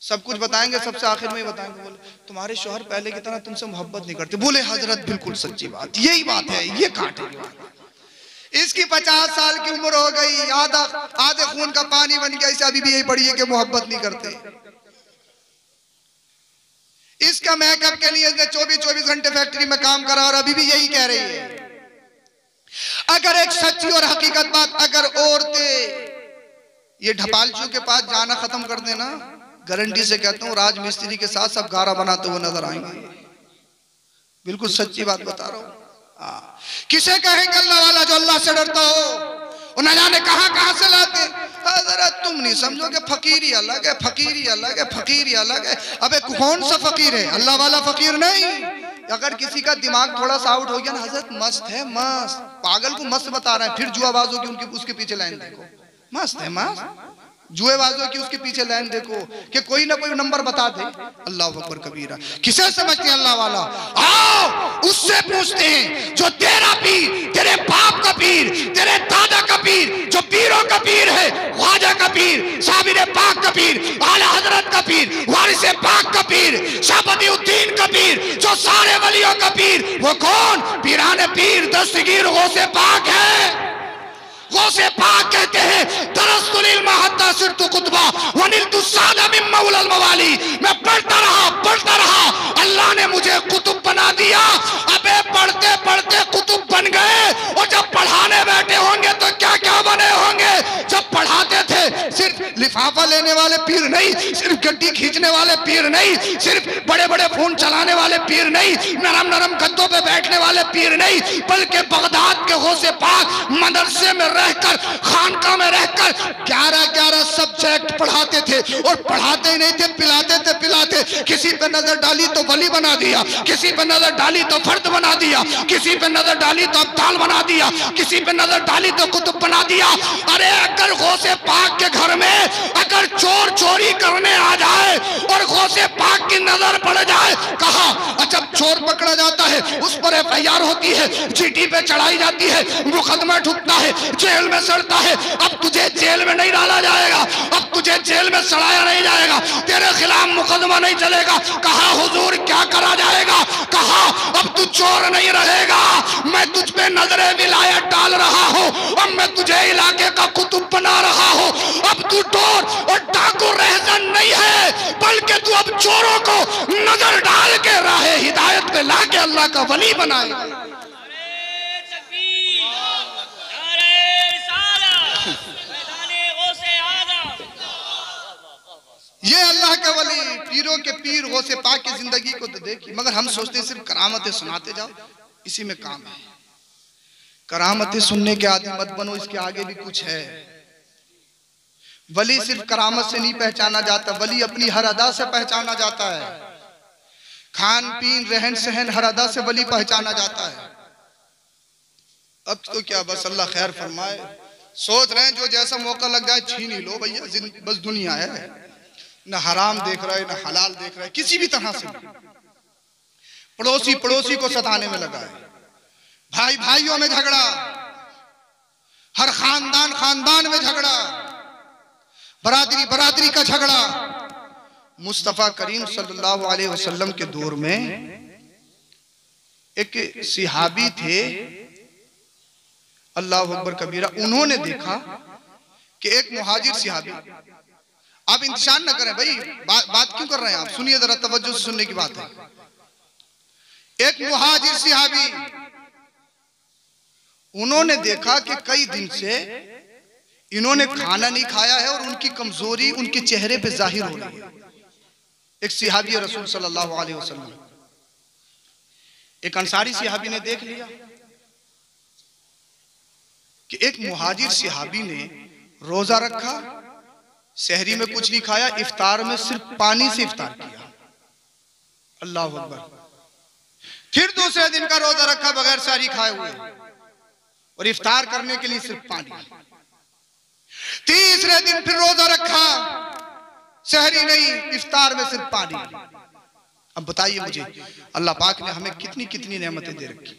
सब कुछ बताएंगे, सबसे आखिर में ही बताएंगे। बोले तुम्हारे शौहर पहले की तरह तुमसे मोहब्बत नहीं करते। बोले हजरत बिल्कुल सच्ची बात, यही बात है, ये कांटे की बात है। इसकी 50 साल की उम्र हो गई, आधे खून का पानी बन गया, इसे अभी भी यही पड़ी है कि मोहब्बत नहीं करते। इसका मेकअप के लिए इसने 24 घंटे फैक्ट्री में काम करा और अभी भी यही कह रही है। अगर एक सच्ची और हकीकत बात, अगर औरतें ये ढपालचियों के पास जाना खत्म कर देना, गारंटी से कहता हूँ राजमिस्त्री के साथ सब गारा बनाते हुए नजर आएंगे। बिल्कुल सच्ची बात बता रहा हूँ। किसे कहेंगे अल्लाह वाला जो अल्लाह से डरता हो? न जाने कहां से लाते। जरा तुम नहीं समझोगे, फकीरी अलग है, फकीरी अलग है, फकीरी अलग है। अबे कौन सा फकीर है? अल्लाह वाला फकीर नहीं। अगर किसी का दिमाग थोड़ा सा आउट हो गया ना, हजरत मस्त है, मस्त, पागल को मस्त बता रहे हैं, फिर जुआबाजों की उनकी उसके पीछे लाइन देखो, मस्त है मस्त, जुएबाजों की उसके पीछे लाइन देखो कि कोई ना कोई नंबर बता दे। अल्लाह अकबर कबीरा। किसे समझते हैं अल्लाह वाला? आओ उससे पूछते हैं जो तेरा पीर, तेरे बाप का पीर, तेरे दादा का पीर, जो पीरों का पीर है, ख्वाजा का पीर, साबिर पाक का पीर, आला हजरत का पीर, वारिस पाक का पीर, शाहबदीउद्दीन का पीर, जो सारे वलियों का पीर, वो कौन? पीराने पीर दस्तगीर गौसे पाक है। गौसे पाक कहते हैं दरस्तुल इल्म हत्ता सिरतु कुतबा वनिलतु सादा मिन मौलल मवाली। मैं पढ़ता रहा, अल्लाह ने मुझे कुतुब बना दिया। अबे पढ़ते पढ़ते कुतुब बन गए, और जब पढ़ाने बैठे होंगे तो क्या क्या बने होंगे। जब पढ़ाते थे सिर्फ लिफाफा लिफाफा लेने वाले पीर नहीं, सिर्फ गड्डी खींचने वाले पीर नहीं, सिर्फ बड़े बड़े फोन चलाने वाले पीर नहीं, नरम नरम गद्दों पे बैठने वाले पीर नहीं, बल्कि बगदाद के गौसे पाक मदरसे में रहकर, खानका में रहकर 11-11 सब्जेक्ट पढ़ाते थे, और पढ़ाते ही नहीं थे, पिलाते थे पिलाते। किसी पे नजर डाली तो वली बना दिया, किसी पे नजर डाली तो फर्द बना दिया, किसी पे नजर डाली तो अब्दाल बना दिया, किसी पे नजर डाली तो कुतुब बना दिया। अरे अगर गौसे पाक के घर में अगर चोर चोरी करने आ जाए और गौसे पाक की नजर पड़ जाए, कहा जब चोर पकड़ा जाता है उस पर एफआईआर होती है, चीटी पे चढ़ाई जाती है, मुकदमा ठुकता है, जेल में सड़ता है। अब तुझे जेल में नहीं डाला जाएगा, अब तुझे जेल में सड़ाया नहीं जाएगा, तेरे खिलाफ मुकदमा नहीं चलेगा। कहा हुजूर क्या करा जाएगा? कहा अब तू चोर नहीं रहेगा, मैं तुझ पे नजरे विलायत डाल रहा हूं, अब मैं तुझे इलाके का कुतुब बना रहा हूं। अब तू चोर और डाकू रहसन नहीं है, बल्कि तू अब चोरों को नजर डाल के राहे हिदायत पे लाके अल्लाह का वली बनाए। ये अल्लाह का वली, पीरों के पीर गौसे पाक की जिंदगी को तो देखिए। मगर हम सोचते हैं सिर्फ करामतें सुनाते जाओ, इसी में काम है। करामतें सुनने के आदमी मत बनो, इसके आगे भी कुछ है। वली सिर्फ करामत से नहीं पहचाना जाता, वली अपनी हर अदा से पहचाना जाता है। खान पीन रहन सहन हर अदा से वली पहचाना जाता है। अब तो क्या बस अल्लाह खैर फरमाए, सोच रहे हैं जो जैसा मौका लग जाए छीन ही लो भैया, बस दुनिया है, न हराम देख रहा है न हलाल देख रहा है, किसी भी तरह से। पड़ोसी पड़ोसी को सताने में लगा है, भाई भाइयों में झगड़ा, हर खानदान खानदान में झगड़ा, बरादरी बरादरी का झगड़ा। मुस्तफा करीम सल्लल्लाहु अलैहि वसल्लम के दौर में एक सिहाबी थे, अल्लाहु अकबर कबीरा, उन्होंने देखा कि एक मुहाजिर सिहाबी, आप इंतजार न करें भाई, बात क्यों कर रहे हैं आप, सुनिए जरा, तवज्जो से सुनने की बात है। एक मुहाजिर सिहाबी, उन्होंने देखा कि कई दिन से इन्होंने खाना नहीं खाया है और उनकी कमजोरी उनके चेहरे पे जाहिर हो रही है। एक सिहाबी रसूल सल्लल्लाहु अलैहि वसल्लम, एक अंसारी सिहाबी ने देख लिया कि एक मुहाजिर सिहाबी ने रोजा रखा, सहरी में कुछ नहीं खाया, इफ्तार में सिर्फ पानी से इफ्तार किया। अल्लाह अकबर। फिर दूसरे दिन का रोजा रखा बगैर सहरी खाए हुए और इफ्तार करने के लिए सिर्फ पानी। तीसरे दिन फिर रोजा रखा, सहरी नहीं, इफ्तार में सिर्फ पानी। अब बताइए मुझे, अल्लाह पाक ने हमें कितनी कितनी नेमतें दे रखी।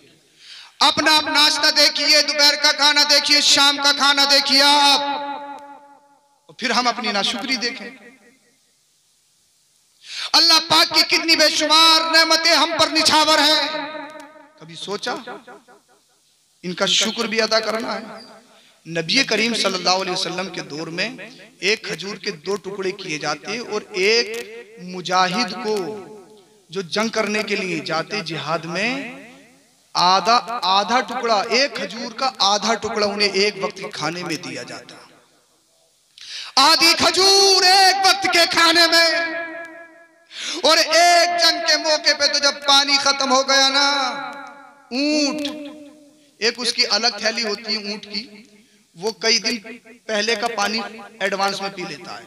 अपना आप नाश्ता देखिए, दोपहर का खाना देखिए, शाम का खाना देखिए आप, और फिर हम अपनी नाशुक्री देखें। अल्लाह पाक की कितनी बेशुमार नेमतें हम पर निछावर हैं। कभी सोचा इनका शुक्र भी अदा करना है। नबी करीम सल्लल्लाहु अलैहि वसल्लम के दौर में एक खजूर के 2 टुकड़े किए जाते और एक मुजाहिद को जो जंग करने के लिए जाते जिहाद में, आधा टुकड़ा, एक खजूर का आधा टुकड़ा उन्हें एक वक्त के खाने में दिया जाता। आधी खजूर एक वक्त के खाने में। और एक जंग के मौके पे तो जब पानी खत्म हो गया ना, ऊंट, एक उसकी अलग थैली होती है ऊंट की, वो कई दिन पहले का पानी एडवांस में पी लेता है।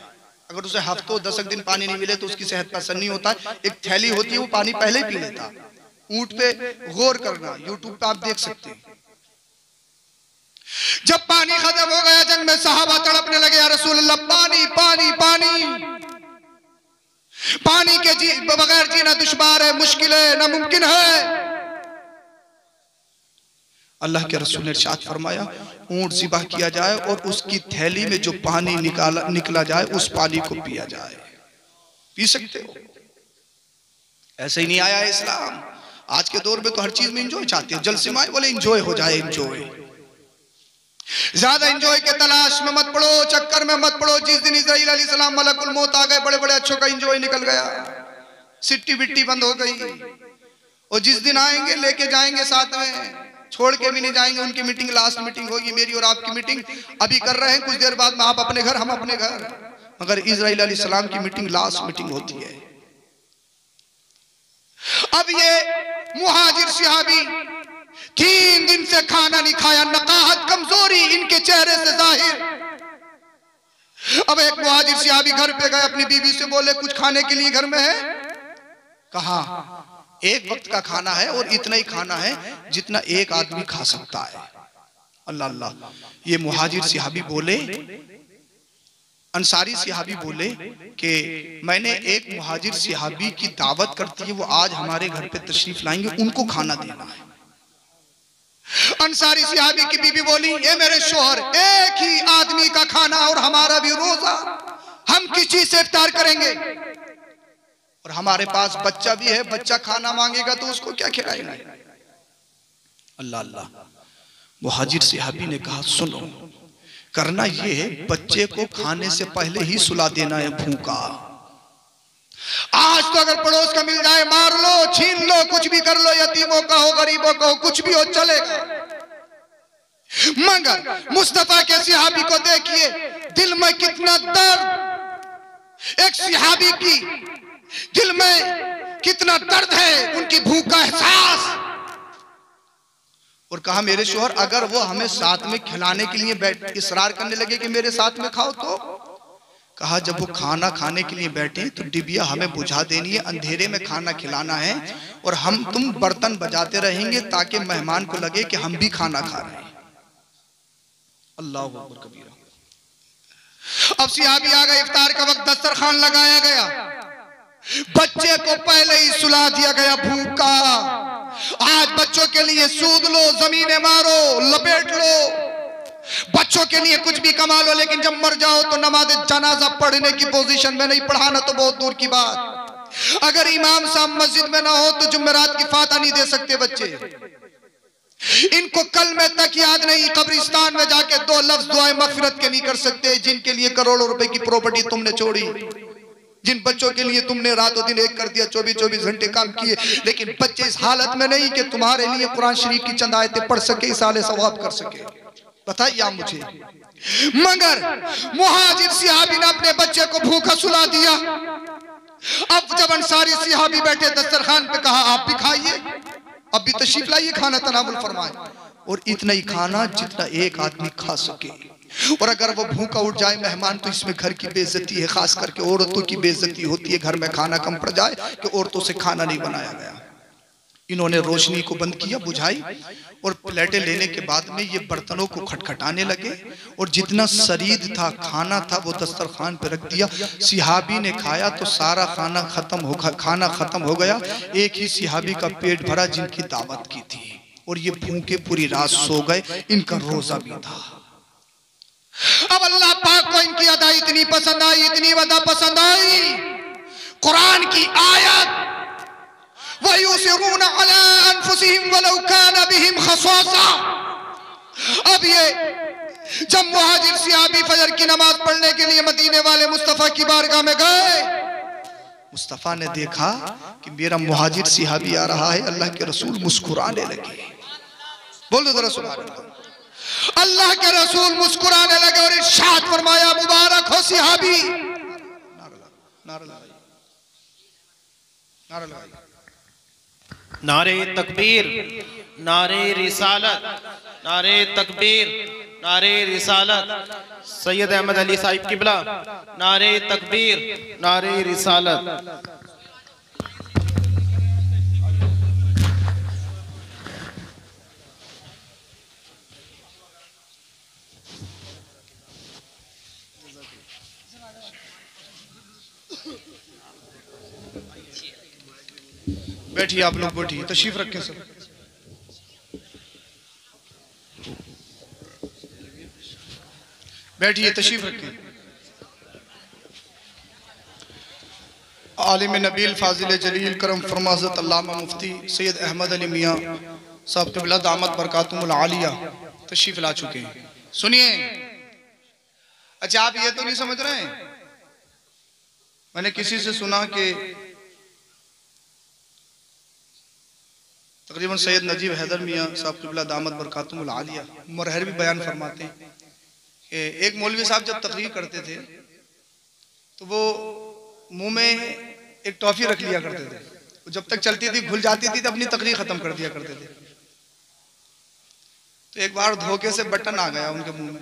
अगर उसे हफ्तों 10 दिन पानी नहीं मिले तो उसकी सेहत पर असर नहीं होता है। एक थैली होती है, वो पानी पहले ही पी लेता है। ऊंट पे गौर करना, यूट्यूब पे आप देख सकते हैं। जब पानी खत्म हो गया जंग में, सहाबा तड़पने लगे, या रसूल अल्लाह पानी पानी पानी, पानी के बगैर जीना दुश्वार है, मुश्किल है, नामुमकिन है। अल्लाह के रसूल ने इरशाद फरमाया, ऊंट ज़िबह किया जाए और उसकी थैली में जो पानी निकला जाए उस पानी को पिया जाए। पी सकते हो, ऐसे ही नहीं आया है इस्लाम। आज के दौर में तो हर चीज में एंजॉय चाहते हैं, जलसे में बोले एंजॉय हो जाए, एंजॉय। ज्यादा एंजॉय के तलाश में मत पड़ो, चक्कर में मत पड़ो। जिस दिन इस्राइल अलैहिस्सलाम मलकुल मौत आ गए, बड़े बड़े अच्छों का एंजॉय निकल गया, सिट्टी बिट्टी बंद हो गई। और जिस दिन आएंगे लेके जाएंगे साथ में, छोड़ के भी नहीं जाएंगे। उनकी मीटिंग लास्ट मीटिंग होगी, मेरी और आपकी मीटिंग अभी कर रहे हैं, कुछ देर बाद में आप अपने घर, हम अपने घर। मगर इजराइल अलैहिस्सलाम की मीटिंग लास्ट मीटिंग होती है। अब ये मुहाजिर सहाबी 3 दिन से खाना नहीं खाया, नकाहत कमजोरी इनके चेहरे से जाहिर। अब एक मुहाजिर सहाबी घर पे गए, अपनी बीवी से बोले कुछ खाने के लिए घर में है? कहा एक वक्त का खाना है और इतना ही खाना है जितना एक आदमी खा सकता है। अल्लाह अल्लाह। ये मुहाजिर सहाबी बोले, अंसारी सहाबी बोले कि मैंने एक मुहाजिर सहाबी की दावत करती है, वो आज हमारे घर पे तशरीफ लाएंगे, उनको खाना देना है। अंसारी सहाबी की बीबी बोली, ए मेरे शोहर, एक ही आदमी का खाना और हमारा भी रोजा, हम किस चीज से इफ्तार करेंगे? और हमारे पास बच्चा भी है, बच्चा खाना मांगेगा तो उसको क्या खिलाएंगे? अल्लाह अल्लाह। मुहाजिर सहाबी ने कहा सुनो, करना ये है बच्चे को खाने से पहले ही सुला देना है भूखा। आज तो अगर पड़ोस का मिल जाए मार लो, छीन लो, कुछ भी कर लो, यतीमों का हो, गरीबों का हो, कुछ भी हो चलेगा। मगर मुस्तफा के सहाबी को देखिए, दिल में कितना दर्द, एक सहाबी की दिल में कितना दर्द है, उनकी भूख का एहसास। और कहा मेरे शोहर अगर वो हमें साथ में खिलाने के लिए इसरार करने लगे कि मेरे साथ में खाओ तो? कहा जब वो खाना खाने के लिए बैठे तो डिबिया हमें बुझा देनी है, अंधेरे में खाना खिलाना है और हम तुम बर्तन बजाते रहेंगे ताकि मेहमान को लगे कि हम भी खाना खा रहे हैं। अल्लाह अकबर कबीरा। अब सहाबी आ गए, इफ्तार का वक्त, दस्तरखान लगाया गया, बच्चे को पहले ही सुला दिया गया भूखा। आज बच्चों के लिए सूद लो, जमीनें मारो, लपेट लो, बच्चों के लिए कुछ भी कमा लो, लेकिन जब मर जाओ तो नमाज जनाजा पढ़ने की पोजीशन में नहीं, पढ़ाना तो बहुत दूर की बात। अगर इमाम साहब मस्जिद में ना हो तो जुम्मेरात की फाता नहीं दे सकते बच्चे। इनको कल में तक याद नहीं, कब्रिस्तान में जाके 2 लफ्ज दुआए मगफिरत के नहीं कर सकते, जिनके लिए करोड़ों रुपए की प्रॉपर्टी तुमने छोड़ी, जिन बच्चों के लिए तुमने रातों दिन एक कर दिया, 24-24 घंटे काम किए, लेकिन बच्चे इस हालत में नहीं कि तुम्हारे लिए कुरान शरीफ की चंद आयतें पढ़ सके, इसाले सवाब कर सके। बताइए आप मुझे। मगर मुहाजिर सहाबी ने अपने बच्चे को भूखा सुला दिया। अब जब अंसारी सहाबी बैठे दस्तरखान पे, कहा आप भी खाइए, अब भी तशरीफ लाइए, खाना तनावुल फरमाए, और इतना ही खाना जितना एक आदमी खा सके। और अगर वो भूखा उठ जाए मेहमान तो इसमें घर की बेइज्जती है, खास करके औरतों की बेइज्जती होती है, घर में खाना कम पड़ जाए कि औरतों से खाना नहीं बनाया गया। इन्होंने रोशनी को बंद किया, बुझाई, और प्लेटें लेने के बाद में ये बर्तनों को खटखटाने लगे, और जितना सरीद था, खाना था, वो दस्तरखान पे रख दिया। सहाबी ने खाया तो सारा खाना खत्म हो गया। एक ही सहाबी का पेट भरा जिनकी दावत की थी, और ये भूखे पूरी रात सो गए, इनका रोजा भी था। अब अल्लाह पाक को इनकी अदा इतनी पसंद आई, इतनी वदा पसंद आई, कुरान की आयत, वयुसिरून अला अनफुसिहिम वलौ काना बिहिम खसासा। अब ये जब मुहाजिर सहाबी फजर की नमाज पढ़ने के लिए मदीने वाले मुस्तफा की बारगाह में गए, मुस्तफा ने देखा कि मेरा मुहाजिर सहाबी आ रहा है, अल्लाह के रसूल मुस्कुराने लगे। बोल दो जरा सुभान अल्लाह। अल्लाह के रसूल मुस्कुराने लगे और इरशाद फरमाया, मुबारक हो सहाबी। नारे तकबीर, नारे रिसालत, नारे तकबीर, नारे रिसालत। सैयद अहमद अली साहिब किबला, नारे तकबीर, नारे रिसालत। बैठिए आप लोग, बैठिए, तशरीफ रखें सब। बैठिए, तशरीफ रखें। आलिम नबील फाजिल जलील करम फरमाज़त अल्लामा मुफ्ती सैयद अहमद अली मियाँ साहब क़िबला दामत बरकातुहुल आलिया तशरीफ ला चुके हैं। सुनिए, अच्छा आप ये तो नहीं समझ रहे हैं, मैंने किसी से सुना कि तकरीबन सैयद नजीब हैदर मियाँ साहब क़िबला दामत बरकातुहुल आलिया मुरहर भी बयान फरमाते हैं कि एक मौलवी साहब जब तकरीर करते थे तो वो मुंह में एक टॉफी रख लिया करते थे, जब तक चलती थी घुल जाती थी तो अपनी तकरीर खत्म कर दिया करते थे। तो एक बार धोखे से बटन आ गया उनके मुंह में,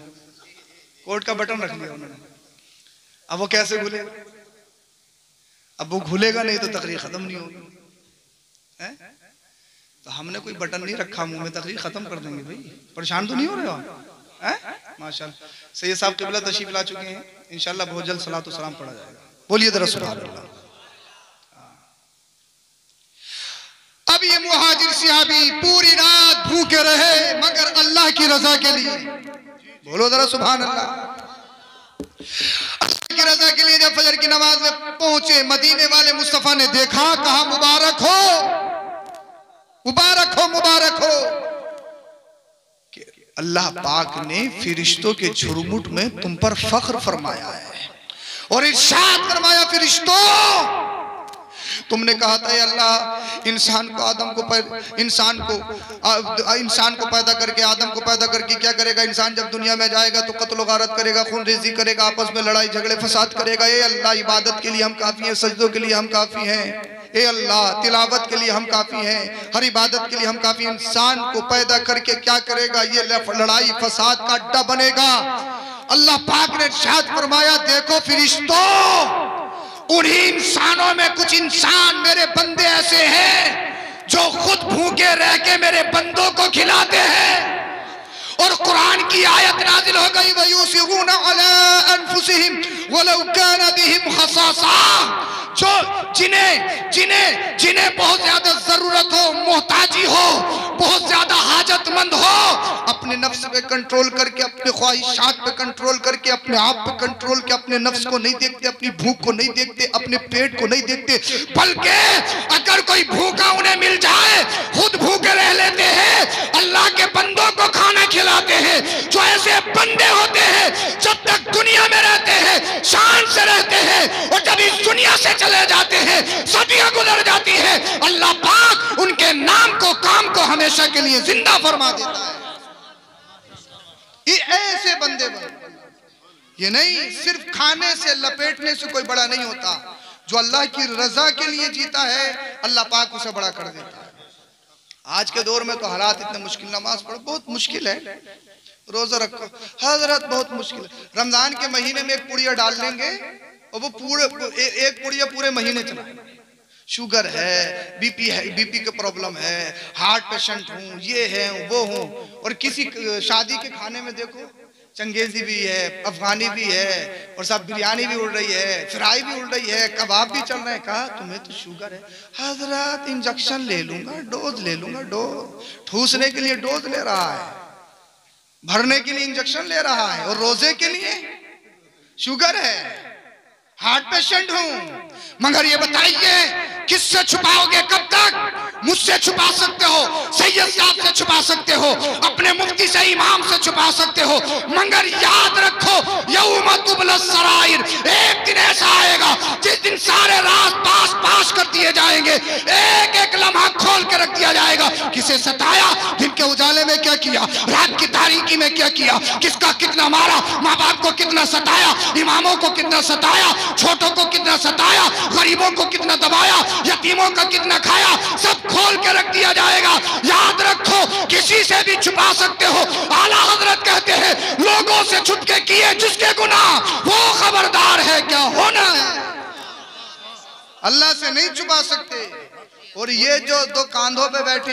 कोट का बटन रख लिया उन्होंने। अब वो कैसे घुले? अब वो घुलेगा नहीं तो तकरीर खत्म नहीं होगी है? तो हमने कोई बटन नहीं रखा मुंह में, तकरीर खत्म कर देंगे भाई। परेशान तो नहीं हो रहे हो आप? माशाल्लाह सैयद साहब क़िबला तशरीफ ला चुके हैं, इंशाल्लाह बहुत जल्द सलात व सलाम पढ़ा जाएगा। बोलिए जरा सुभान अल्लाह। अब ये मुहाजिर सहाबी पूरी रात भूखे रहे मगर अल्लाह की रजा के लिए। बोलो जरा सुभान अल्लाह। अल्लाह की रजा के लिए जब फजर की नमाज में पहुंचे, मदीने वाले मुस्तफा ने देखा, कहा मुबारक हो, मुबारक हो, मुबारक हो। अल्लाह पाक ने फिरिश्तों के झुरमुट में तुम पर फख्र फरमाया है और इरशाद फरमाया, फिरिश्तों तुमने कहा था अल्लाह इंसान को पैदा करके, आदम को पैदा करके क्या करेगा? इंसान जब दुनिया में जाएगा तो कत्ल गारत करेगा, खून रेजी करेगा, आपस में लड़ाई झगड़े फसाद करेगा। ये अल्लाह इबादत के लिए हम काफी हैं, सजदों के लिए हम काफी हैं, ए अल्लाह तिलावत के लिए हम काफी हैं, हर इबादत के लिए हम काफी। इंसान को पैदा करके क्या करेगा? ये लड़ाई फसाद का अड्डा बनेगा। अल्लाह पाक ने इरशाद फरमाया, देखो फिरिश्तों, उन्हीं इंसानों में कुछ इंसान मेरे बंदे ऐसे हैं जो खुद भूखे रह के मेरे बंदों को खिलाते हैं। और कुरान की आयत नाजिल हो गई, वयुसिरूना अला अनफुसिहिम वलौ काना बिहिम खसासा, जो जिन्हें बहुत ज्यादा जरूरत हो, मोहताजी हो, बहुत ज्यादा हाजतमंद हो, अपने नफ्स पे कंट्रोल करके, अपने ख्वाहिशात पे कंट्रोल करके, अपने आप पे कंट्रोल के अपने नफ्स को नहीं देखते, अपनी भूख को नहीं देखते, अपने पेट को नहीं देखते, बल्कि अगर कोई भूखा उन्हें मिल जाए खुद भूखे रह लेते हैं, अल्लाह के बंदों को खाना खिलाते हैं। जो ऐसे बंदे होते हैं जब तक दुनिया में रहते हैं शान से रहते हैं, और जब इस दुनिया से चले जाते हैं, सदियां गुजर जाती है, अल्लाह पाक उनके नाम को, काम को हमेशा के लिए जिंदा फरमा देता है। ये ऐसे बंदे ये नहीं, सिर्फ खाने से लपेटने से कोई बड़ा नहीं होता। जो अल्लाह की रजा के लिए जीता है अल्लाह पाक उसे बड़ा कर देता है। आज के दौर में तो हालात इतने मुश्किल, नमाज पढ़ो बहुत मुश्किल है, रोजा रखो हजरत बहुत मुश्किल है। रमजान के महीने में एक पुड़िया डाल लेंगे और वो पूरे एक पुड़िया पूरे महीने चला। शुगर है, बीपी है, बीपी का प्रॉब्लम है, हार्ट पेशेंट हूँ, ये है वो हूँ। और किसी शादी के खाने में देखो चंगेजी भी है, अफगानी भी है, और सब बिरयानी भी उड़ रही है, फ्राई भी उड़ रही है, कबाब भी चल रहे हैं। कहा तुम्हें तो शुगर है? हजरत इंजेक्शन ले लूंगा, डोज ले लूंगा, डोज ठूसने के लिए डोज ले रहा है, भरने के लिए इंजेक्शन ले रहा है, और रोजे के लिए शुगर है, हार्ट पेशेंट हूं। मगर ये बताइए किससे छुपाओगे? कब तक? मुझसे छुपा सकते हो, सैयद साहब से छुपा सकते हो, अपने मुफ्ती से, इमाम से छुपा सकते हो, मगर याद रखो यौम तुबलस सराइर, एक दिन ऐसा आएगा जिस दिन सारे राज पास कर दिए जाएंगे, एक एक लम्हा खोल के रख दिया जाएगा। किसे सताया? दिन के उजाले में क्या किया, रात की तारीकी में क्या किया, किसका कितना मारा, माँ बाप को कितना सताया, इमामों को कितना सताया, छोटों को कितना सताया, गरीबों को कितना दबाया, यतीमों का कितना खाया, सब खोल के रख दिया जाएगा। याद रखो किसी से भी छुपा सकते हो। आला हजरत कहते हैं लोगों से छुप के किए जिसके गुनाह वो खबरदार है क्या होना है। अल्लाह से नहीं छुपा सकते। और ये जो दो कांधों पे बैठे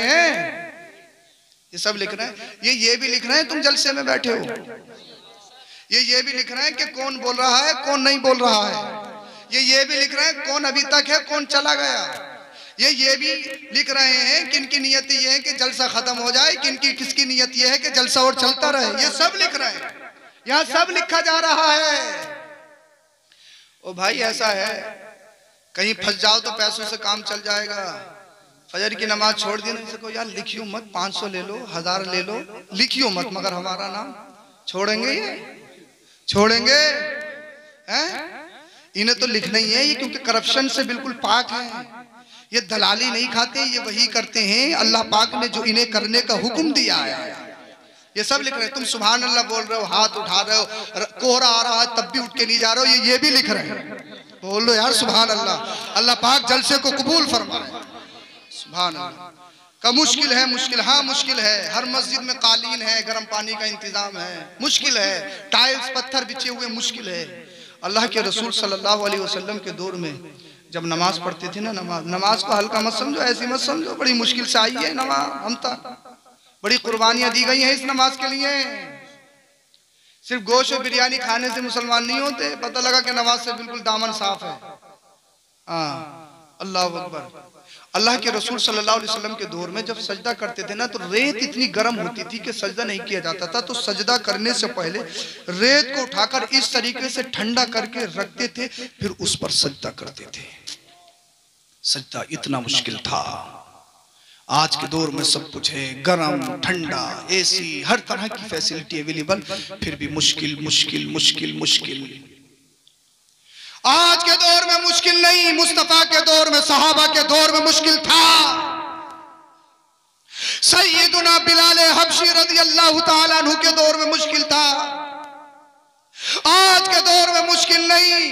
हैं ये सब लिख रहे हैं, ये भी लिख रहे हैं तुम जलसे में बैठे हो, ये भी लिख रहे हैं कि कौन बोल रहा है कौन नहीं बोल रहा है, ये भी लिख रहे हैं कौन अभी तक है कौन चला गया, ये भी लिख रहे हैं किनकी नियत ये है कि जलसा खत्म हो जाए, किसकी नियत ये है कि जलसा और चलता रहे। ये सब लिख रहे हैं, यहाँ सब लिखा जा रहा है। ओ भाई ऐसा है कहीं फंस जाओ तो पैसों से काम चल जाएगा। फजर की नमाज छोड़ दी नहीं सको, यार लिखियो मत, 500 ले लो, 1000 ले लो, लिखियो मत, मगर हमारा नाम छोड़ेंगे, ये छोड़ेंगे हैं? इन्हें तो लिखना ही है ये, क्योंकि करप्शन से बिल्कुल पाक है। ये दलाली नहीं खाते, ये वही करते हैं अल्लाह पाक ने जो इन्हें करने का हुक्म दिया है। ये सब लिख रहे हैं। तुम सुभान अल्लाह बोल रहे हो, हाथ उठा रहे हो, कोहरा आ रहा है तब भी उठ के नहीं जा रहे हो, ये भी लिख रहे हैं। बोल लो यार सुभान अल्लाह। अल्लाह पाक जलसे को कबूल फरमाए। सुभान अल्लाह। का मुश्किल है, मुश्किल, हाँ मुश्किल है। हर मस्जिद में कालीन है, गर्म पानी का इंतजाम है, मुश्किल है। टाइल्स पत्थर बिछे हुए, मुश्किल है। अल्लाह के रसूल सल्लल्लाहु अलैहि वसल्लम के दौर में जब नमाज पढ़ते थे ना, नमाज को हल्का मत समझो, ऐसी मत समझो, बड़ी मुश्किल से आई है नमाज। हम तक बड़ी कुर्बानियां दी गई हैं इस नमाज के लिए। सिर्फ गोश्त और बिरयानी खाने से मुसलमान नहीं होते, पता लगा कि नमाज से बिल्कुल दामन साफ है। हाँ, अल्लाह अकबर। अल्लाह के रसूल सल्लल्लाहु अलैहि वसल्लम के दौर में जब सजदा करते थे ना, तो रेत इतनी गर्म होती थी कि सजदा नहीं किया जाता था। तो सजदा करने से पहले रेत को उठाकर इस तरीके से ठंडा करके रखते थे, फिर उस पर सजदा करते थे। सजदा इतना मुश्किल था। आज के दौर में सब कुछ है, गरम, ठंडा, एसी, हर तरह की फैसिलिटी अवेलेबल, फिर भी मुश्किल मुश्किल मुश्किल मुश्किल। आज के दौर में मुश्किल नहीं, मुस्तफा के दौर में, सहाबा के दौर में मुश्किल था। सैयदुना बिलाल हबशी रज़ी अल्लाह तआला अन्हु के दौर में मुश्किल था। आज के दौर में मुश्किल नहीं।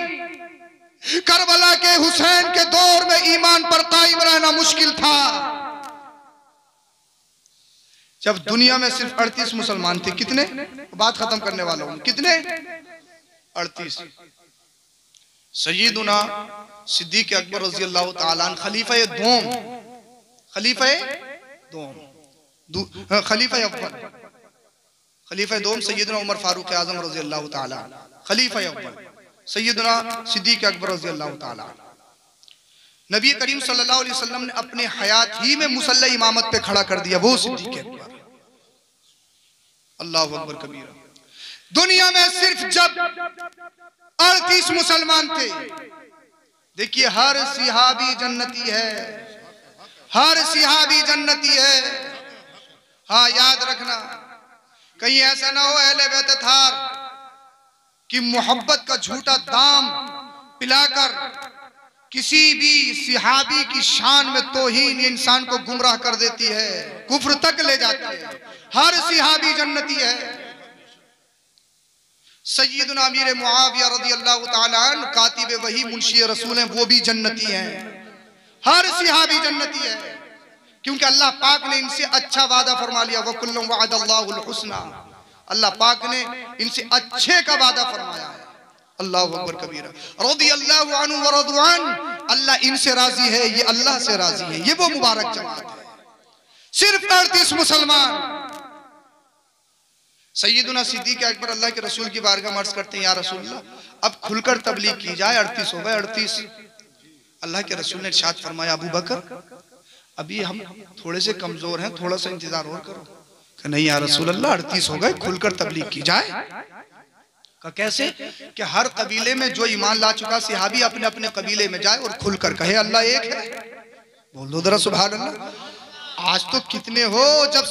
करबला के हुसैन के दौर में ईमान पर कायम रहना मुश्किल था। जब दुनिया में सिर्फ 38 मुसलमान थे। कितने? बात खत्म करने वाला हूं। कितने? 38। सैयदुना सिद्दीक अकबर रज़ी अल्लाह तआला अन्हु खलीफा दोम, खलीफा दोम, खलीफा अव्वल, खलीफा दोम सैयदुना उमर फारूक आजम रज़ी अल्लाह तआला, खलीफा अव्वल सैयदुना सिद्दीक अकबर रज़ी अल्लाह तआला। नबी करीम सल्लल्लाहु अलैहि वसल्लम ने अपने हयात ही में मुसल्ला इमामत पे खड़ा कर दिया, वो सिद्दीक अकबर। अल्लाह अकबर कबीरा। दुनिया में सिर्फ जब 38 मुसलमान थे। देखिए, हर सिहाबी जन्नती है, हर सिहाबी जन्नती है। हाँ, याद रखना, कहीं ऐसा ना हो अहले बैत थार कि मोहब्बत का झूठा दाम पिलाकर किसी भी सिहाबी की शान में तौहीन इंसान को गुमराह कर देती है, कुफ्र तक ले जाती है। हर सिहाबी जन्नती है। सैयदुना अमीर मुआविया रज़ी अल्लाह तआला अन्हु कातिब वही मुंशी रसूल हैं, वो भी जन्नती हैं। हर सिहाबी जन्नती है, क्योंकि अल्लाह पाक ने इनसे अच्छा वादा फरमा लिया। वकुल्लुम वअदल्लाहुल हुस्ना, अल्लाह पाक ने इनसे अच्छे का वादा फरमाया है। अल्लाह अकबर कबीरा। रज़ियल्लाहु अन्हु व रज़वान, अल्लाह इनसे राजी है, ये अल्लाह से राजी है। ये वो मुबारक जमात है। सिर्फ 38 मुसलमान। सैयदुना सिद्दीक अकबर अल्लाह के रसूल की बारगाह में अर्ज करते हैं, या रसूल अल्लाह, अब खुलकर तबलीग की जाए। 38 हो गए, 38। अल्लाह के रसूल ने इरशाद फरमाया, अबू बकर, अभी हम थोड़े से कमजोर हैं, थोड़ा सा इंतजार और करो। कि नहीं या रसूल अल्लाह, 38 हो गए, खुलकर तबलीग की जाए। का कैसे? कि हर कबीले में जो ईमान ला चुका सिहाबी अपने अपने कबीले में जाए और खुलकर कहे अल्लाह एक है। बोल दो जरा सुभान अल्लाह। आज तो कितने हो, जब